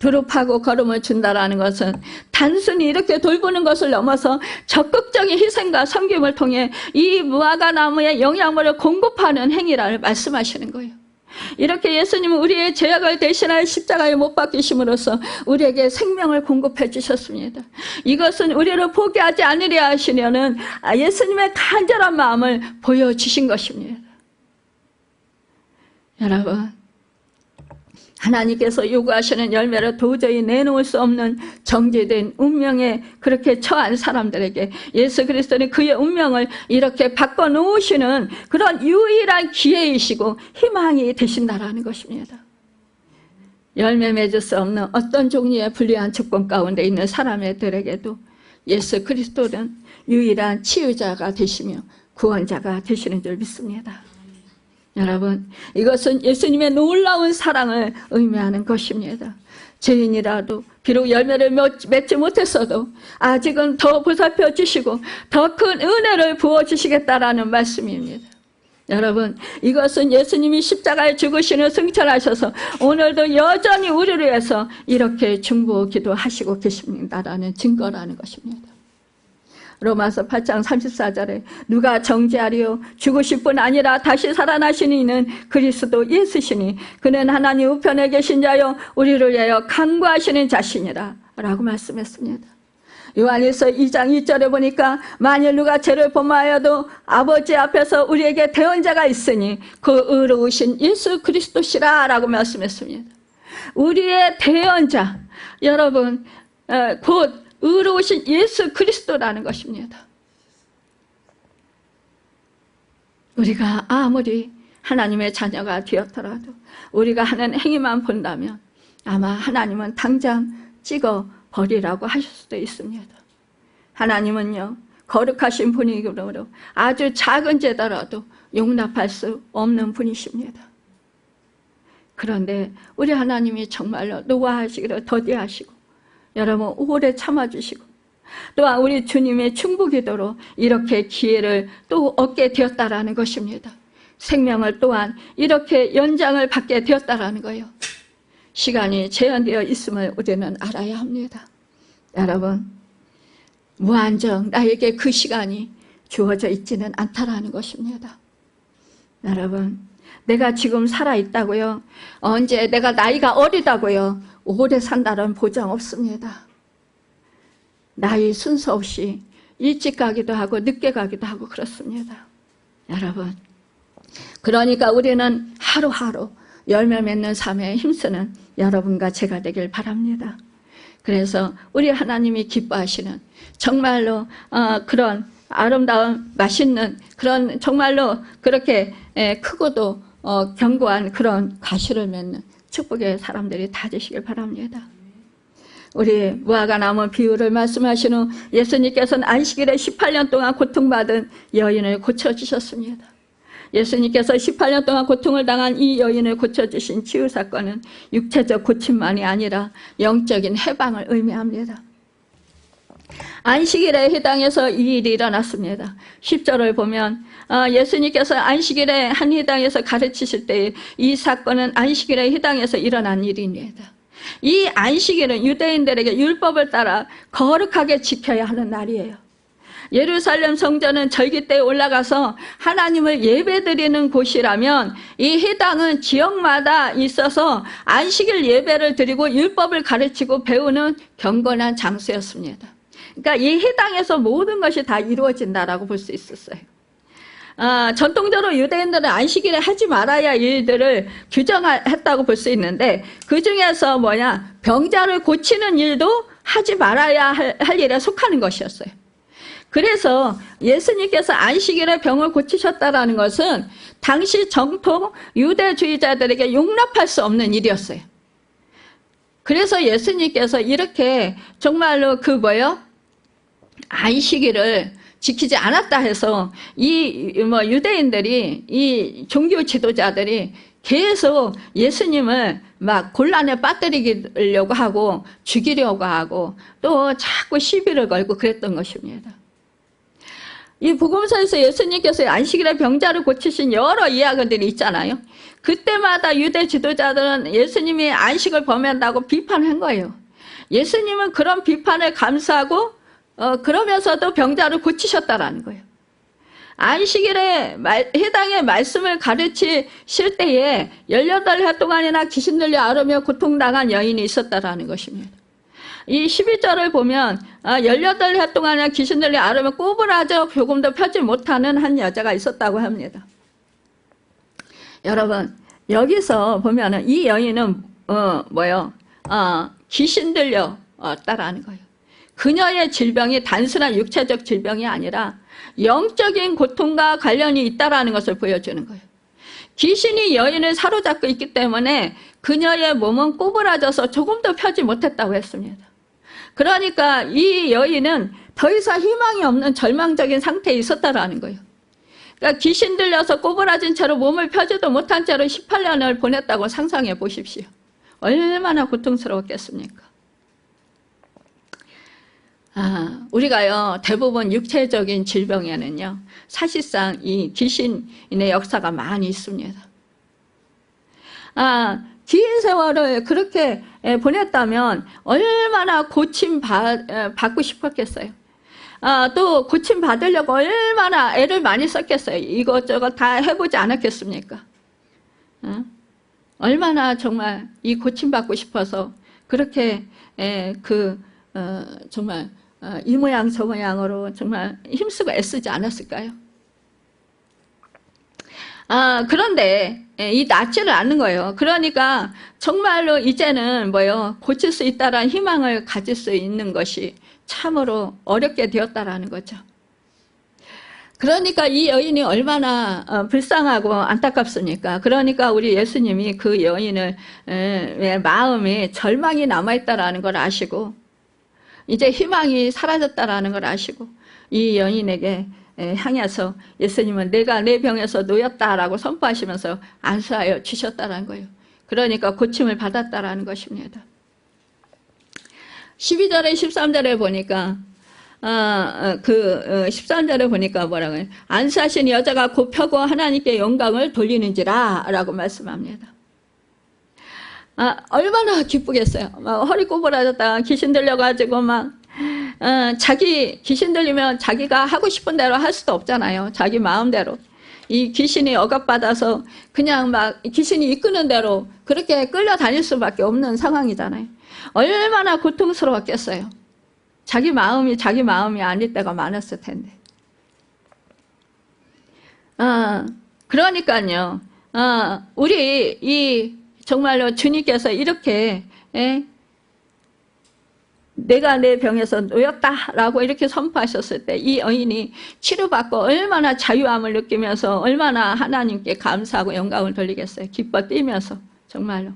Speaker 1: 두릅하고 거름을 준다라는 것은 단순히 이렇게 돌보는 것을 넘어서 적극적인 희생과 섬김을 통해 이 무화과나무의 영양분을 공급하는 행위를 말씀하시는 거예요. 이렇게 예수님은 우리의 죄악을 대신하여 십자가에 못 박히심으로써 우리에게 생명을 공급해 주셨습니다. 이것은 우리를 포기하지 않으려 하시려는 예수님의 간절한 마음을 보여주신 것입니다. 여러분 하나님께서 요구하시는 열매를 도저히 내놓을 수 없는 정죄된 운명에 그렇게 처한 사람들에게 예수 그리스도는 그의 운명을 이렇게 바꿔놓으시는 그런 유일한 기회이시고 희망이 되신다라는 것입니다. 열매 맺을 수 없는 어떤 종류의 불리한 조건 가운데 있는 사람들에게도 예수 그리스도는 유일한 치유자가 되시며 구원자가 되시는 줄 믿습니다. 여러분 이것은 예수님의 놀라운 사랑을 의미하는 것입니다. 죄인이라도 비록 열매를 맺지 못했어도 아직은 더 보살펴 주시고 더 큰 은혜를 부어주시겠다라는 말씀입니다. 여러분 이것은 예수님이 십자가에 죽으시는 승천하셔서 오늘도 여전히 우리를 위해서 이렇게 중보 기도하시고 계십니다라는 증거라는 것입니다. 로마서 8장 34절에 누가 정죄하리요 죽으실 뿐 아니라 다시 살아나신 이는 그리스도 예수시니 그는 하나님 우편에 계신 자요 우리를 위하여 간구하시는 자신이라 라고 말씀했습니다. 요한일서 2장 2절에 보니까 만일 누가 죄를 범하여도 아버지 앞에서 우리에게 대언자가 있으니 그 의로우신 예수 그리스도시라 라고 말씀했습니다. 우리의 대언자 여러분 곧 의로우신 예수 그리스도라는 것입니다. 우리가 아무리 하나님의 자녀가 되었더라도 우리가 하는 행위만 본다면 아마 하나님은 당장 찍어 버리라고 하실 수도 있습니다. 하나님은요 거룩하신 분이므로 아주 작은 죄더라도 용납할 수 없는 분이십니다. 그런데 우리 하나님이 정말로 노하시기를 더디하시고 여러분 오래 참아주시고 또한 우리 주님의 충부기도로 이렇게 기회를 또 얻게 되었다라는 것입니다. 생명을 또한 이렇게 연장을 받게 되었다라는 거예요. 시간이 제한되어 있음을 우리는 알아야 합니다. 여러분, 무한정 나에게 그 시간이 주어져 있지는 않다라는 것입니다. 여러분, 내가 지금 살아있다고요, 언제 내가 나이가 어리다고요 오래 산다는 보장 없습니다. 나이 순서 없이 일찍 가기도 하고 늦게 가기도 하고 그렇습니다. 여러분, 그러니까 우리는 하루하루 열매 맺는 삶에 힘쓰는 여러분과 제가 되길 바랍니다. 그래서 우리 하나님이 기뻐하시는 정말로 그런 아름다운 맛있는 그런 정말로 그렇게 크고도 견고한 그런 가시를 맺는 축복의 사람들이 다 되시길 바랍니다. 우리 무화과 나무 비유를 말씀하시는 예수님께서는 안식일에 18년 동안 고통받은 여인을 고쳐주셨습니다. 예수님께서 18년 동안 고통을 당한 이 여인을 고쳐주신 치유 사건은 육체적 고침만이 아니라 영적인 해방을 의미합니다. 안식일에 해당해서 이 일이 일어났습니다. 10절을 보면 예수님께서 안식일에 한 회당에서 가르치실 때 이 사건은 안식일에 해당해서 일어난 일입니다. 이 안식일은 유대인들에게 율법을 따라 거룩하게 지켜야 하는 날이에요. 예루살렘 성전은 절기 때 올라가서 하나님을 예배드리는 곳이라면 이 회당은 지역마다 있어서 안식일 예배를 드리고 율법을 가르치고 배우는 경건한 장소였습니다. 그러니까 이 회당에서 모든 것이 다 이루어진다라고 볼 수 있었어요. 전통적으로 유대인들은 안식일에 하지 말아야 할 일들을 규정했다고 볼 수 있는데 그 중에서 병자를 고치는 일도 하지 말아야 할 일에 속하는 것이었어요. 그래서 예수님께서 안식일에 병을 고치셨다는 것은 당시 정통 유대주의자들에게 용납할 수 없는 일이었어요. 그래서 예수님께서 이렇게 정말로 안식일을 지키지 않았다 해서 유대인들이 이 종교 지도자들이 계속 예수님을 막 곤란에 빠뜨리려고 하고 죽이려고 하고 또 자꾸 시비를 걸고 그랬던 것입니다. 이 복음서에서 예수님께서 안식일에 병자를 고치신 여러 이야기들이 있잖아요. 그때마다 유대 지도자들은 예수님이 안식을 범한다고 비판한 거예요. 예수님은 그런 비판을 감수하고 그러면서도 병자를 고치셨다라는 거예요. 안식일에 해당의 말씀을 가르치실 때에 18해 동안이나 귀신 들려 앓으며 고통당한 여인이 있었다라는 것입니다. 이 12절을 보면 18해 동안이나 귀신 들려 앓으며 꼬부라져 조금도 펴지 못하는 한 여자가 있었다고 합니다. 여러분, 여기서 보면은 이 여인은 귀신 들렸다라는 거예요. 그녀의 질병이 단순한 육체적 질병이 아니라 영적인 고통과 관련이 있다라는 것을 보여주는 거예요. 귀신이 여인을 사로잡고 있기 때문에 그녀의 몸은 꼬부라져서 조금도 펴지 못했다고 했습니다. 그러니까 이 여인은 더 이상 희망이 없는 절망적인 상태에 있었다라는 거예요. 그러니까 귀신 들려서 꼬부라진 채로 몸을 펴지도 못한 채로 18년을 보냈다고 상상해 보십시오. 얼마나 고통스러웠겠습니까? 우리가요, 대부분 육체적인 질병에는요, 사실상 이 귀신의 역사가 많이 있습니다. 긴 세월을 그렇게 보냈다면 얼마나 고침받고 싶었겠어요. 또 고침받으려고 얼마나 애를 많이 썼겠어요. 이것저것 다 해보지 않았겠습니까? 얼마나 정말 이 고침받고 싶어서 그렇게 정말 이 모양 저 모양으로 정말 힘쓰고 애쓰지 않았을까요? 그런데 이 낫지를 않는 거예요. 그러니까 정말로 이제는 고칠 수 있다라는 희망을 가질 수 있는 것이 참으로 어렵게 되었다라는 거죠. 그러니까 이 여인이 얼마나 불쌍하고 안타깝습니까? 그러니까 우리 예수님이 그 여인을 마음에 절망이 남아있다라는 걸 아시고 이제 희망이 사라졌다라는 걸 아시고 이 여인에게 향해서 예수님은 내가 내 병에서 놓였다라고 선포하시면서 안수하여 주셨다라는 거예요. 그러니까 고침을 받았다라는 것입니다. 12절에 13절에 보니까 13절에 보니까 뭐라고 해요? 안수하신 여자가 곧 펴고 하나님께 영광을 돌리는지라 라고 말씀합니다. 얼마나 기쁘겠어요. 막 허리 꼬부라졌다가 귀신 들려가지고 막 자기 귀신 들리면 자기가 하고 싶은 대로 할 수도 없잖아요. 자기 마음대로. 이 귀신이 억압받아서 그냥 막 귀신이 이끄는 대로 그렇게 끌려다닐 수밖에 없는 상황이잖아요. 얼마나 고통스러웠겠어요. 자기 마음이 아닐 때가 많았을 텐데. 그러니까요. 우리 이 정말로 주님께서 이렇게 내가 내 병에서 놓였다라고 이렇게 선포하셨을 때 이 여인이 치료받고 얼마나 자유함을 느끼면서 얼마나 하나님께 감사하고 영광을 돌리겠어요. 기뻐 뛰면서 정말로.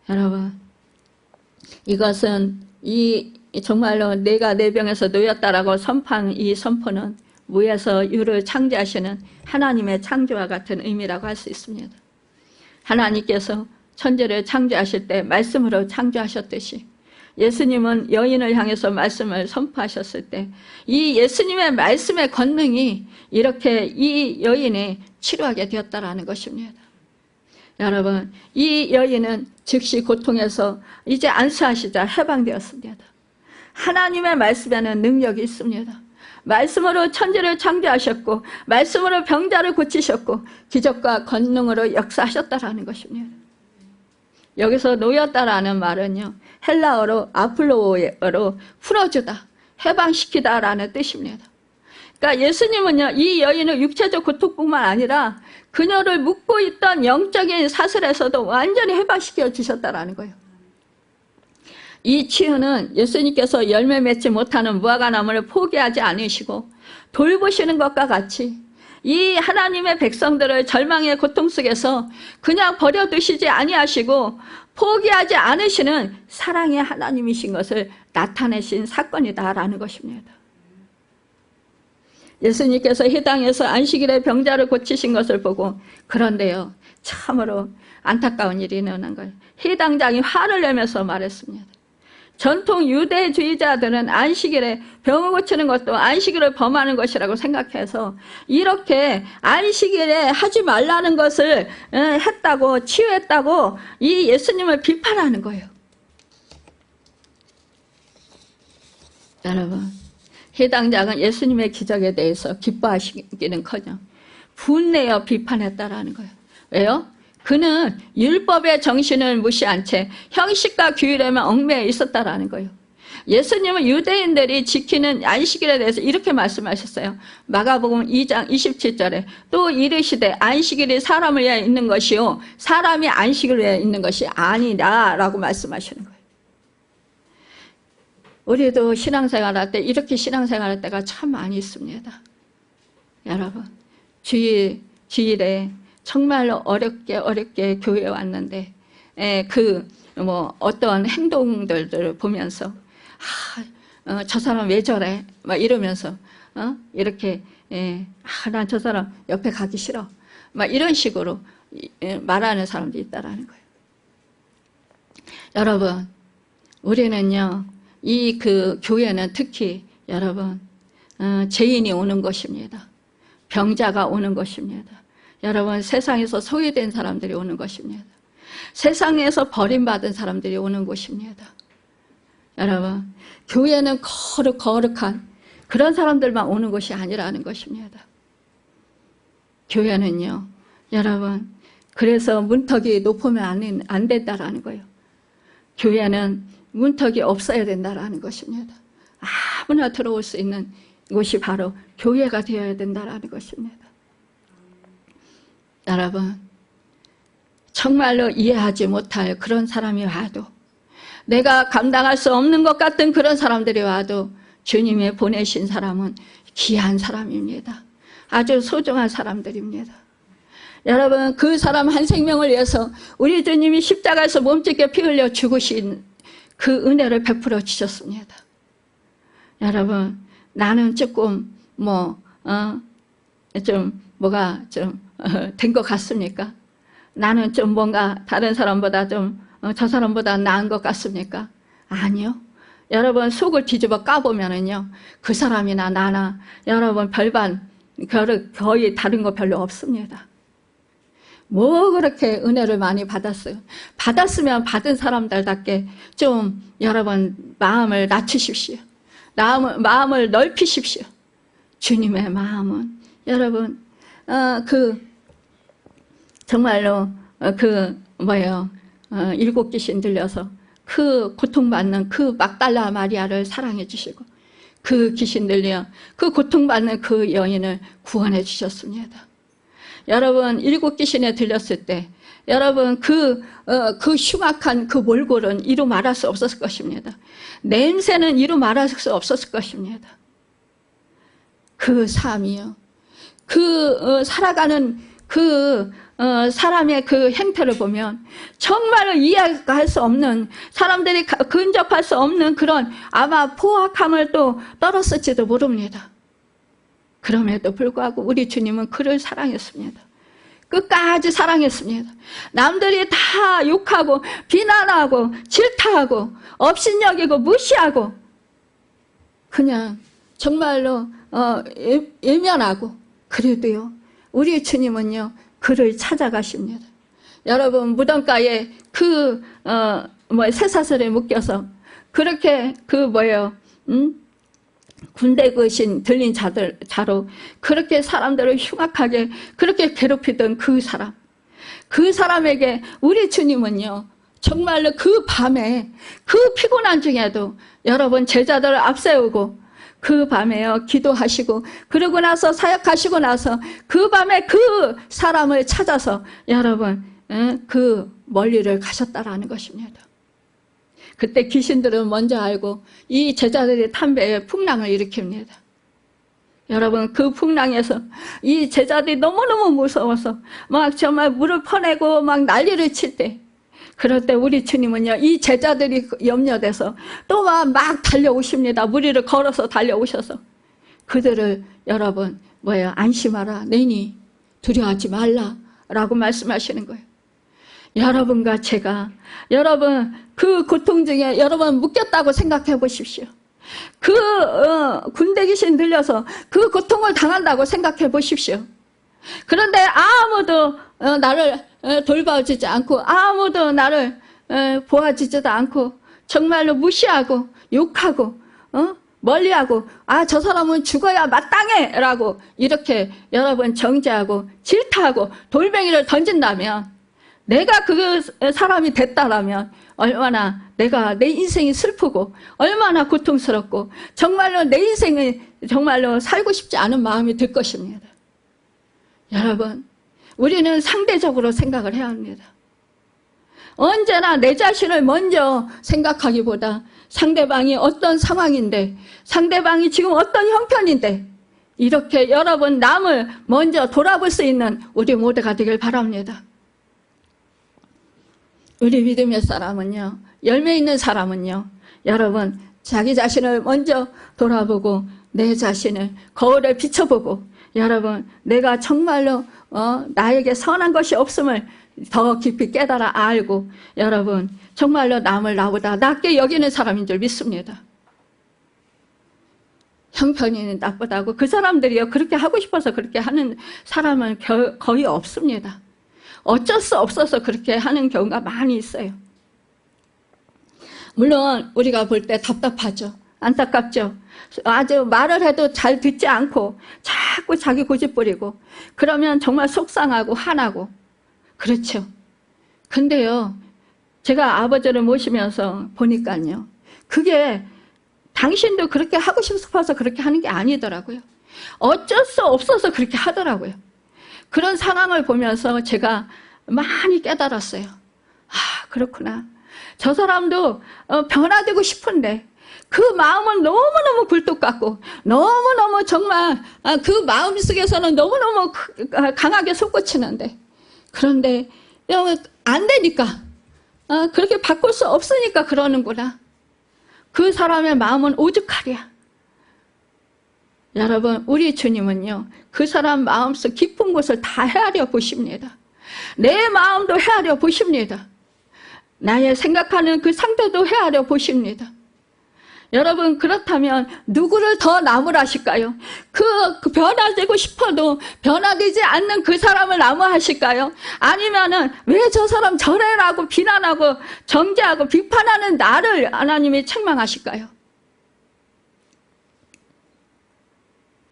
Speaker 1: 여러분, 이것은 정말로 내가 내 병에서 놓였다라고 선포한 이 선포는 무에서 유를 창조하시는 하나님의 창조와 같은 의미라고 할 수 있습니다. 하나님께서 천지를 창조하실 때 말씀으로 창조하셨듯이 예수님은 여인을 향해서 말씀을 선포하셨을 때 이 예수님의 말씀의 권능이 이렇게 이 여인이 치료하게 되었다라는 것입니다. 여러분, 이 여인은 즉시 고통에서 이제 안수하시자 해방되었습니다. 하나님의 말씀에는 능력이 있습니다. 말씀으로 천지를 창조하셨고 말씀으로 병자를 고치셨고 기적과 권능으로 역사하셨다라는 것입니다. 여기서 놓였다라는 말은요, 헬라어로 아플로어로 풀어주다, 해방시키다라는 뜻입니다. 그러니까 예수님은요, 이 여인의 육체적 고통뿐만 아니라 그녀를 묶고 있던 영적인 사슬에서도 완전히 해방시켜 주셨다라는 거예요. 이 치유는 예수님께서 열매 맺지 못하는 무화과나무를 포기하지 않으시고 돌보시는 것과 같이 이 하나님의 백성들을 절망의 고통 속에서 그냥 버려두시지 아니하시고 포기하지 않으시는 사랑의 하나님이신 것을 나타내신 사건이다라는 것입니다. 예수님께서 이 땅에서 안식일에 병자를 고치신 것을 보고 그런데요, 참으로 안타까운 일이 일어난 거예요. 해당장이 화를 내면서 말했습니다. 전통 유대주의자들은 안식일에 병을 고치는 것도 안식일을 범하는 것이라고 생각해서 이렇게 안식일에 하지 말라는 것을 했다고, 치유했다고 이 예수님을 비판하는 거예요. 여러분, 해당자가 예수님의 기적에 대해서 기뻐하시기는커녕 분내어 비판했다라는 거예요. 왜요? 그는 율법의 정신을 무시한 채 형식과 규율에만 얽매여 있었다라는 거예요. 예수님은 유대인들이 지키는 안식일에 대해서 이렇게 말씀하셨어요. 마가복음 2장 27절에 또 이르시되 안식일이 사람을 위하여 있는 것이요 사람이 안식을 위하여 있는 것이 아니라 라고 말씀하시는 거예요. 우리도 신앙생활할 때 이렇게 신앙생활할 때가 참 많이 있습니다. 여러분, 주일에 정말로 어렵게 교회에 왔는데 어떤 행동들을 보면서 저 사람 왜 저래? 막 이러면서 이렇게 난 저 사람 옆에 가기 싫어. 막 이런 식으로 말하는 사람도 있다라는 거예요. 여러분, 우리는요, 이 교회는 특히 여러분 죄인이 오는 것입니다. 병자가 오는 것입니다. 여러분, 세상에서 소외된 사람들이 오는 것입니다. 세상에서 버림받은 사람들이 오는 곳입니다. 여러분, 교회는 거룩한 그런 사람들만 오는 곳이 아니라는 것입니다. 교회는요, 여러분, 그래서 문턱이 높으면 안 된다라는 거예요. 교회는 문턱이 없어야 된다라는 것입니다. 아무나 들어올 수 있는 곳이 바로 교회가 되어야 된다라는 것입니다. 여러분, 정말로 이해하지 못할 그런 사람이 와도, 내가 감당할 수 없는 것 같은 그런 사람들이 와도 주님이 보내신 사람은 귀한 사람입니다. 아주 소중한 사람들입니다. 여러분, 그 사람 한 생명을 위해서 우리 주님이 십자가에서 몸짓게 피 흘려 죽으신 그 은혜를 베풀어 주셨습니다. 여러분, 나는 조금 된 것 같습니까? 나는 좀 뭔가 다른 사람보다 저 사람보다 나은 것 같습니까? 아니요. 여러분, 속을 뒤집어 까보면은요, 그 사람이나 나나 여러분 거의 다른 거 별로 없습니다. 뭐 그렇게 은혜를 많이 받았어요. 받았으면 받은 사람들답게 좀 여러분 마음을 낮추십시오. 마음을 넓히십시오. 주님의 마음은 여러분 정말로 일곱 귀신 들려서 그 고통받는 그 막달라 마리아를 사랑해 주시고 그 귀신 들려 그 고통받는 그 여인을 구원해 주셨습니다. 여러분 일곱 귀신에 들렸을 때 여러분 그 흉악한 그 몰골은 이루 말할 수 없었을 것입니다. 냄새는 이루 말할 수 없었을 것입니다. 그 삶이요. 살아가는 사람의 그 행태를 보면 정말로 이해할 수 없는, 사람들이 근접할 수 없는 그런 아마 포악함을 또 떨었을지도 모릅니다. 그럼에도 불구하고 우리 주님은 그를 사랑했습니다. 끝까지 사랑했습니다. 남들이 다 욕하고 비난하고 질타하고 업신여기고 무시하고 그냥 정말로 예면하고 그래도요 우리 주님은요 그를 찾아가십니다. 여러분 무덤가에 쇠사슬에 묶여서 그렇게 군대 귀신 들린 자로 그렇게 사람들을 흉악하게 그렇게 괴롭히던 그 사람에게 우리 주님은요 정말로 그 밤에 그 피곤한 중에도 여러분 제자들을 앞세우고 그 밤에요 기도하시고 그러고 나서 사역하시고 나서 그 밤에 그 사람을 찾아서 여러분 그 멀리를 가셨다라는 것입니다. 그때 귀신들은 먼저 알고 이 제자들이 탄 배에 풍랑을 일으킵니다. 여러분 그 풍랑에서 이 제자들이 너무너무 무서워서 막 정말 물을 퍼내고 막 난리를 칠 때 그럴 때 우리 주님은요 이 제자들이 염려돼서 또 막 달려오십니다. 무리를 걸어서 달려오셔서 그들을 여러분 안심하라 내니 두려워하지 말라 라고 말씀하시는 거예요. 여러분과 제가 여러분 그 고통 중에 여러분 묶였다고 생각해 보십시오. 군대 귀신 들려서 그 고통을 당한다고 생각해 보십시오. 그런데 아무도 나를 돌봐주지 않고 아무도 나를 보아주지도 않고 정말로 무시하고 욕하고 멀리하고 저 사람은 죽어야 마땅해 라고 이렇게 여러분 정죄하고 질타하고 돌멩이를 던진다면 내가 그 사람이 됐다라면 얼마나 내 인생이 슬프고 얼마나 고통스럽고 정말로 내 인생을 정말로 살고 싶지 않은 마음이 들 것입니다. 여러분 우리는 상대적으로 생각을 해야 합니다. 언제나 내 자신을 먼저 생각하기보다 상대방이 어떤 상황인데 상대방이 지금 어떤 형편인데 이렇게 여러분 남을 먼저 돌아볼 수 있는 우리 모두가 되길 바랍니다. 우리 믿음의 사람은요 열매 있는 사람은요 여러분 자기 자신을 먼저 돌아보고 내 자신을 거울에 비춰보고 여러분 내가 정말로 나에게 선한 것이 없음을 더 깊이 깨달아 알고 여러분 정말로 남을 나보다 낫게 여기는 사람인 줄 믿습니다. 형편이 나쁘다고 그 사람들이요 그렇게 하고 싶어서 그렇게 하는 사람은 거의 없습니다. 어쩔 수 없어서 그렇게 하는 경우가 많이 있어요. 물론 우리가 볼 때 답답하죠. 안타깝죠. 아주 말을 해도 잘 듣지 않고 자꾸 자기 고집 부리고 그러면 정말 속상하고 화나고 그렇죠. 근데요 제가 아버지를 모시면서 보니까요 그게 당신도 그렇게 하고 싶어서 그렇게 하는 게 아니더라고요. 어쩔 수 없어서 그렇게 하더라고요. 그런 상황을 보면서 제가 많이 깨달았어요. 그렇구나. 저 사람도 변화되고 싶은데 그 마음은 너무너무 굴뚝 같고 너무너무 정말 그 마음속에서는 너무너무 강하게 솟구치는데 그런데 안 되니까 그렇게 바꿀 수 없으니까 그러는구나. 그 사람의 마음은 오죽하랴. 여러분 우리 주님은요 그 사람 마음속 깊은 곳을 다 헤아려 보십니다. 내 마음도 헤아려 보십니다. 나의 생각하는 그 상태도 헤아려 보십니다. 여러분 그렇다면 누구를 더 나무라실까요? 그 변화되고 싶어도 변화되지 않는 그 사람을 나무하실까요? 아니면은 왜 저 사람 저래라고 비난하고 정죄하고 비판하는 나를 하나님이 책망하실까요?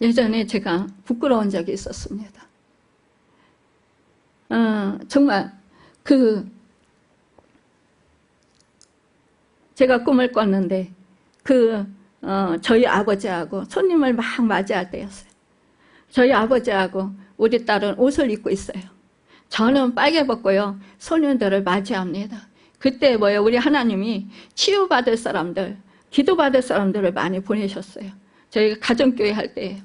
Speaker 1: 예전에 제가 부끄러운 적이 있었습니다. 정말 제가 꿈을 꿨는데 저희 아버지하고 손님을 막 맞이할 때였어요. 저희 아버지하고 우리 딸은 옷을 입고 있어요. 저는 빨개 벗고요, 손님들을 맞이합니다. 그때 우리 하나님이 치유받을 사람들, 기도받을 사람들을 많이 보내셨어요. 저희가 가정교회 할 때예요.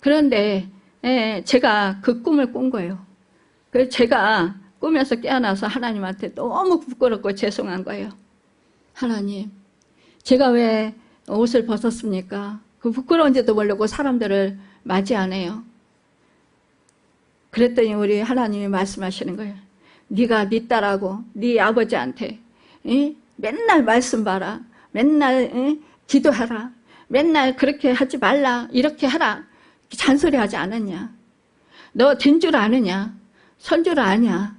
Speaker 1: 그런데 제가 그 꿈을 꾼 거예요. 그래서 제가 꿈에서 깨어나서 하나님한테 너무 부끄럽고 죄송한 거예요. 하나님, 제가 왜 옷을 벗었습니까? 그 부끄러운지도 모르고 사람들을 맞이 안 해요. 그랬더니 우리 하나님이 말씀하시는 거예요. 네가 네 딸하고 네 아버지한테 맨날 말씀 봐라, 맨날 기도하라, 맨날 그렇게 하지 말라, 이렇게 하라, 잔소리하지 않았냐? 너 된 줄 아느냐? 선 줄 아냐?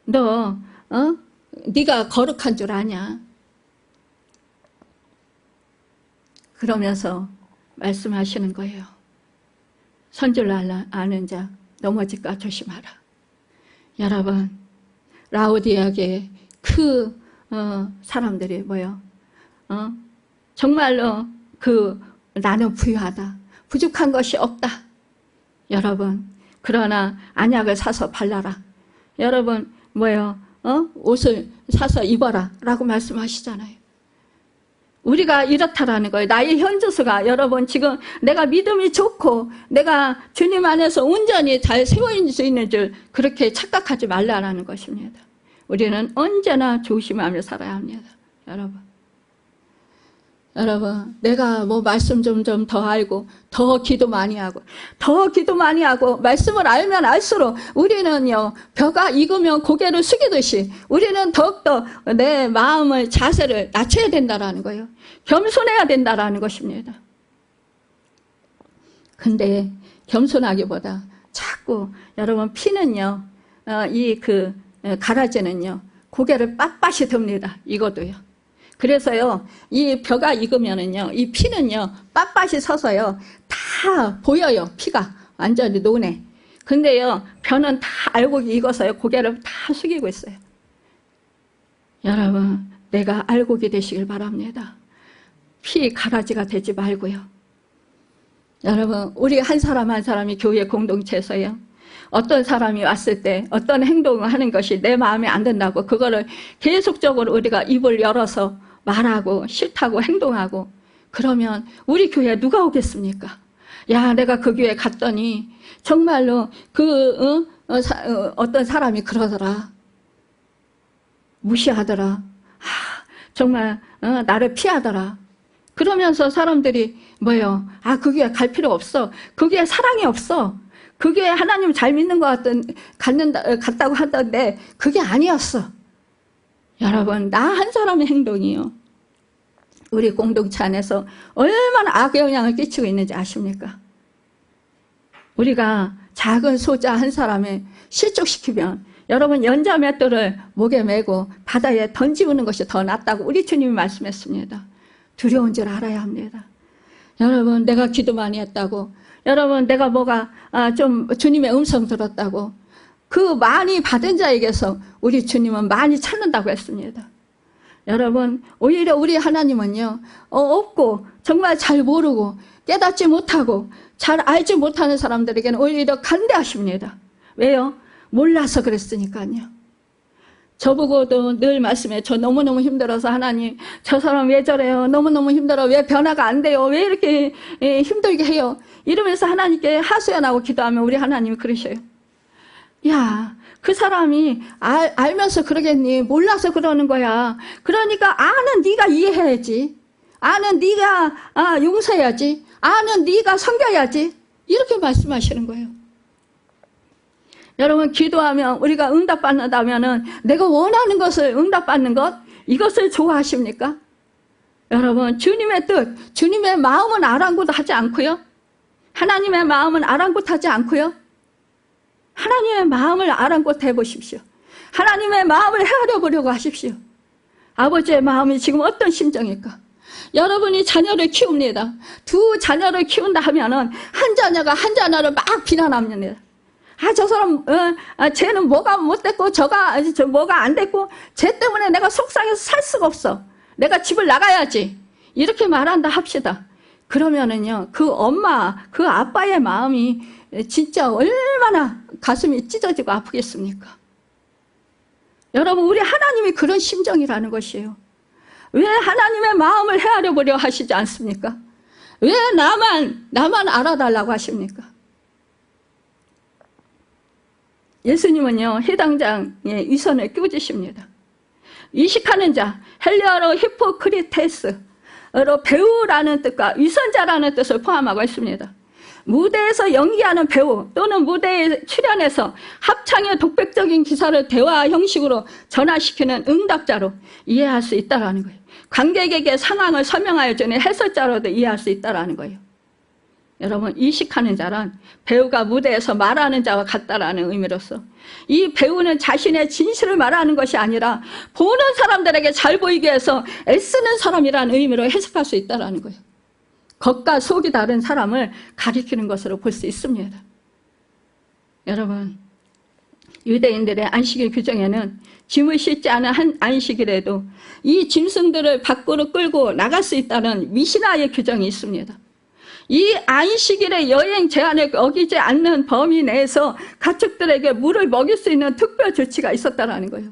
Speaker 1: 너 네가 거룩한 줄 아냐? 그러면서 말씀하시는 거예요. 선 줄 아는 자 넘어질까 조심하라. 여러분, 라오디아게 그 사람들이 정말로 나는 부유하다, 부족한 것이 없다. 여러분, 그러나 안약을 사서 발라라. 여러분, 옷을 사서 입어라 라고 말씀하시잖아요. 우리가 이렇다라는 거예요. 나의 현주소가, 여러분, 지금 내가 믿음이 좋고 내가 주님 안에서 온전히 잘 세워질 수 있는 줄 그렇게 착각하지 말라라는 것입니다. 우리는 언제나 조심하며 살아야 합니다. 여러분, 내가 말씀 좀 더 알고 더 기도 많이 하고 말씀을 알면 알수록 우리는요, 벼가 익으면 고개를 숙이듯이 우리는 더욱더 내 마음의 자세를 낮춰야 된다라는 거예요. 겸손해야 된다라는 것입니다. 근데 겸손하기보다 자꾸 여러분, 피는요, 가라지는요, 고개를 빳빳이 듭니다. 이것도요. 그래서요, 이 벼가 익으면은요, 이 피는요, 빳빳이 서서요, 다 보여요. 피가 완전히 노네. 근데요, 벼는 다 알고 익어서요, 고개를 다 숙이고 있어요. 여러분, 내가 알곡이 되시길 바랍니다. 피 가라지가 되지 말고요. 여러분, 우리 한 사람 한 사람이 교회 공동체에서요, 어떤 사람이 왔을 때 어떤 행동을 하는 것이 내 마음에 안 든다고 그거를 계속적으로 우리가 입을 열어서 말하고 싫다고 행동하고 그러면 우리 교회에 누가 오겠습니까? 야, 내가 그 교회 갔더니 정말로 어떤 사람이 그러더라. 무시하더라. 정말 나를 피하더라. 그러면서 사람들이 그 교회 갈 필요 없어. 그 교회 사랑이 없어. 그 교회 하나님 잘 믿는 것 같다고 하던데 그게 아니었어. 여러분, 나 한 사람의 행동이요, 우리 공동체 안에서 얼마나 악영향을 끼치고 있는지 아십니까? 우리가 작은 소자 한 사람을 실족시키면 여러분, 연자 맷돌을 목에 메고 바다에 던지우는 것이 더 낫다고 우리 주님이 말씀했습니다. 두려운 줄 알아야 합니다. 여러분, 내가 기도 많이 했다고, 여러분, 내가 좀 주님의 음성 들었다고, 그 많이 받은 자에게서 우리 주님은 많이 찾는다고 했습니다. 여러분, 오히려 우리 하나님은요, 없고 정말 잘 모르고 깨닫지 못하고 잘 알지 못하는 사람들에게는 오히려 간대하십니다. 왜요? 몰라서 그랬으니까요. 저보고도 늘 말씀해. 저 너무너무 힘들어서 하나님, 저 사람 왜 저래요? 너무너무 힘들어. 왜 변화가 안 돼요? 왜 이렇게 힘들게 해요? 이러면서 하나님께 하소연하고 기도하면 우리 하나님이 그러셔요. 야, 그 사람이 알면서 그러겠니? 몰라서 그러는 거야. 그러니까 아는 네가 이해해야지. 아는 네가 용서해야지. 아는 네가 섬겨야지. 이렇게 말씀하시는 거예요. 여러분, 기도하면 우리가 응답받는다면은 내가 원하는 것을 응답받는 것, 이것을 좋아하십니까? 여러분, 주님의 뜻, 주님의 마음은 아랑곳하지 않고요. 하나님의 마음은 아랑곳하지 않고요. 하나님의 마음을 아랑곳해 보십시오. 하나님의 마음을 헤아려 보려고 하십시오. 아버지의 마음이 지금 어떤 심정일까? 여러분이 자녀를 키웁니다. 두 자녀를 키운다 하면은 한 자녀가 한 자녀를 막 비난합니다. 저 사람, 쟤는 뭐가 못됐고, 저 뭐가 안 됐고, 쟤 때문에 내가 속상해서 살 수가 없어. 내가 집을 나가야지. 이렇게 말한다 합시다. 그러면은요, 그 엄마, 그 아빠의 마음이 진짜 얼마나 가슴이 찢어지고 아프겠습니까? 여러분, 우리 하나님이 그런 심정이라는 것이에요. 왜 하나님의 마음을 헤아려 보려 하시지 않습니까? 왜 나만 알아달라고 하십니까? 예수님은요, 해당장에 위선을 끼워주십니다. 이식하는 자, 헬리어로 히포크리테스로 배우라는 뜻과 위선자라는 뜻을 포함하고 있습니다. 무대에서 연기하는 배우 또는 무대에 출연해서 합창의 독백적인 기사를 대화 형식으로 전환시키는 응답자로 이해할 수 있다는 거예요. 관객에게 상황을 설명하여 주는 해설자로도 이해할 수 있다는 거예요. 여러분, 이식하는 자란 배우가 무대에서 말하는 자와 같다라는 의미로서 이 배우는 자신의 진실을 말하는 것이 아니라 보는 사람들에게 잘 보이게 해서 애쓰는 사람이라는 의미로 해석할 수 있다는 거예요. 겉과 속이 다른 사람을 가리키는 것으로 볼 수 있습니다. 여러분, 유대인들의 안식일 규정에는 짐을 싣지 않은 한 안식일에도 이 짐승들을 밖으로 끌고 나갈 수 있다는 미시나의 규정이 있습니다. 이 안식일의 여행 제한을 어기지 않는 범위 내에서 가축들에게 물을 먹일 수 있는 특별 조치가 있었다는 거예요.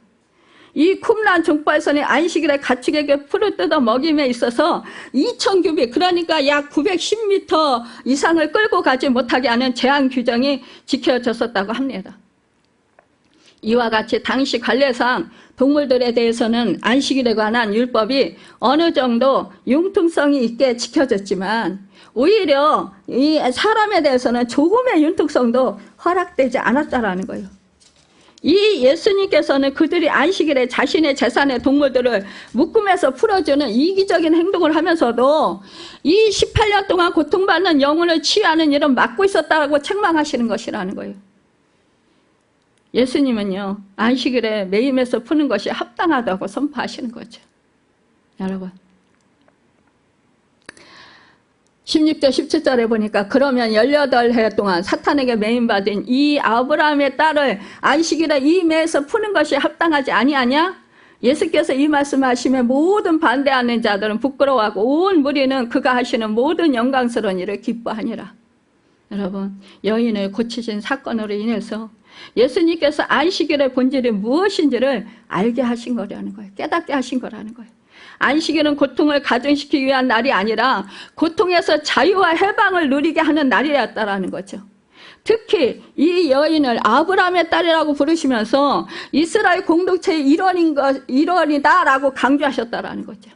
Speaker 1: 이 쿰란 족보에서는 안식일에 가축에게 풀을 뜯어 먹임에 있어서 2000규빗, 그러니까 약 910m 이상을 끌고 가지 못하게 하는 제한 규정이 지켜졌었다고 합니다. 이와 같이 당시 관례상 동물들에 대해서는 안식일에 관한 율법이 어느 정도 융통성이 있게 지켜졌지만 오히려 이 사람에 대해서는 조금의 융통성도 허락되지 않았다라는 거예요. 이 예수님께서는 그들이 안식일에 자신의 재산의 동물들을 묶음에서 풀어주는 이기적인 행동을 하면서도 이 18년 동안 고통받는 영혼을 치유하는 일은 막고 있었다고 책망하시는 것이라는 거예요. 예수님은요, 안식일에 매임에서 푸는 것이 합당하다고 선포하시는 거죠. 여러분, 16절 17절에 보니까 그러면 18해 동안 사탄에게 매임받은 이 아브라함의 딸을 안식일에 이 매에서 푸는 것이 합당하지 아니하냐? 예수께서 이 말씀하시며 모든 반대하는 자들은 부끄러워하고 온 무리는 그가 하시는 모든 영광스러운 일을 기뻐하니라. 여러분, 여인을 고치신 사건으로 인해서 예수님께서 안식일의 본질이 무엇인지를 알게 하신 거라는 거예요. 깨닫게 하신 거라는 거예요. 안식일은 고통을 가중시키기 위한 날이 아니라 고통에서 자유와 해방을 누리게 하는 날이었다라는 거죠. 특히 이 여인을 아브라함의 딸이라고 부르시면서 이스라엘 공동체의 일원이다라고 강조하셨다라는 거죠.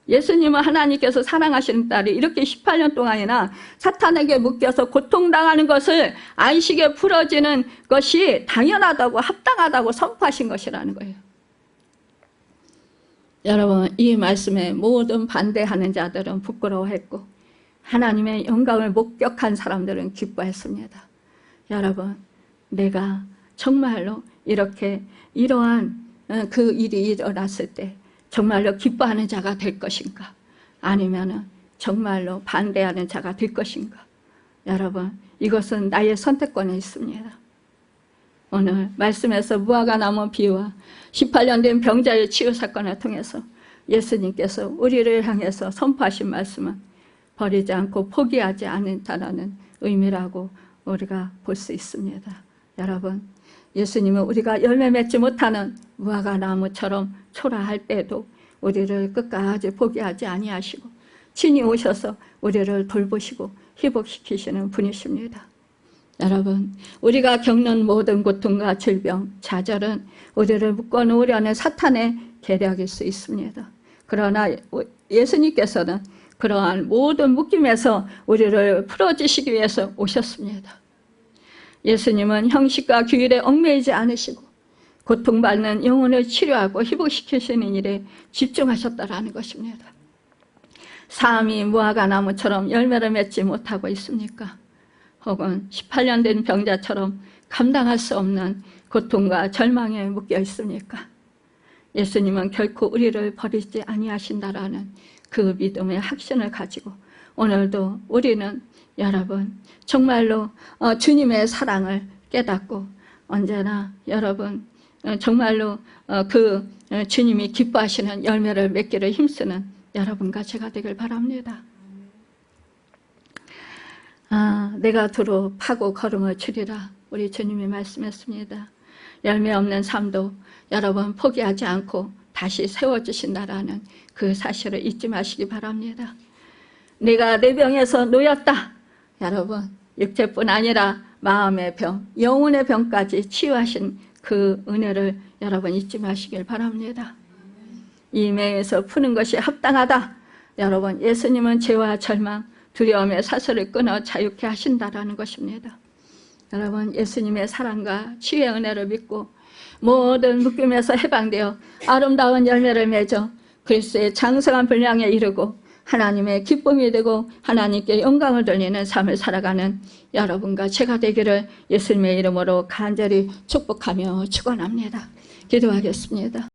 Speaker 1: 예수님은 하나님께서 사랑하시는 딸이 이렇게 18년 동안이나 사탄에게 묶여서 고통당하는 것을 안식에 풀어지는 것이 당연하다고 합당하다고 선포하신 것이라는 거예요. 여러분, 이 말씀에 모든 반대하는 자들은 부끄러워했고 하나님의 영광을 목격한 사람들은 기뻐했습니다. 여러분, 내가 정말로 이러한 그 일이 일어났을 때 정말로 기뻐하는 자가 될 것인가? 아니면 정말로 반대하는 자가 될 것인가? 여러분, 이것은 나의 선택권에 있습니다. 오늘 말씀에서 무화과 나무 비유와 18년 된 병자의 치유 사건을 통해서 예수님께서 우리를 향해서 선포하신 말씀은 버리지 않고 포기하지 않는다는 의미라고 우리가 볼 수 있습니다. 여러분, 예수님은 우리가 열매 맺지 못하는 무화과 나무처럼 초라할 때도 우리를 끝까지 포기하지 아니하시고 친히 오셔서 우리를 돌보시고 회복시키시는 분이십니다. 여러분, 우리가 겪는 모든 고통과 질병, 좌절은 우리를 묶어놓으려는 사탄의 계략일 수 있습니다. 그러나 예수님께서는 그러한 모든 묶임에서 우리를 풀어주시기 위해서 오셨습니다. 예수님은 형식과 규율에 얽매이지 않으시고 고통받는 영혼을 치료하고 회복시키시는 일에 집중하셨다라는 것입니다. 삶이 무화과 나무처럼 열매를 맺지 못하고 있습니까? 혹은 18년 된 병자처럼 감당할 수 없는 고통과 절망에 묶여 있습니까? 예수님은 결코 우리를 버리지 아니하신다라는 그 믿음의 확신을 가지고 오늘도 우리는 여러분 정말로 주님의 사랑을 깨닫고 언제나 여러분 정말로 그 주님이 기뻐하시는 열매를 맺기를 힘쓰는 여러분과 제가 되길 바랍니다. 내가 두루 파고 걸음을 추리라 우리 주님이 말씀했습니다. 열매 없는 삶도 여러분 포기하지 않고 다시 세워주신다라는 그 사실을 잊지 마시기 바랍니다. 내가 내 병에서 놓였다. 여러분 육체뿐 아니라 마음의 병, 영혼의 병까지 치유하신 그 은혜를 여러분 잊지 마시길 바랍니다. 이 매에서 푸는 것이 합당하다. 여러분 예수님은 죄와 절망, 두려움의 사슬을 끊어 자유케 하신다라는 것입니다. 여러분 예수님의 사랑과 치유의 은혜를 믿고 모든 묶임에서 해방되어 아름다운 열매를 맺어 그리스도의 장성한 분량에 이르고 하나님의 기쁨이 되고 하나님께 영광을 돌리는 삶을 살아가는 여러분과 제가 되기를 예수님의 이름으로 간절히 축복하며 축원합니다. 기도하겠습니다.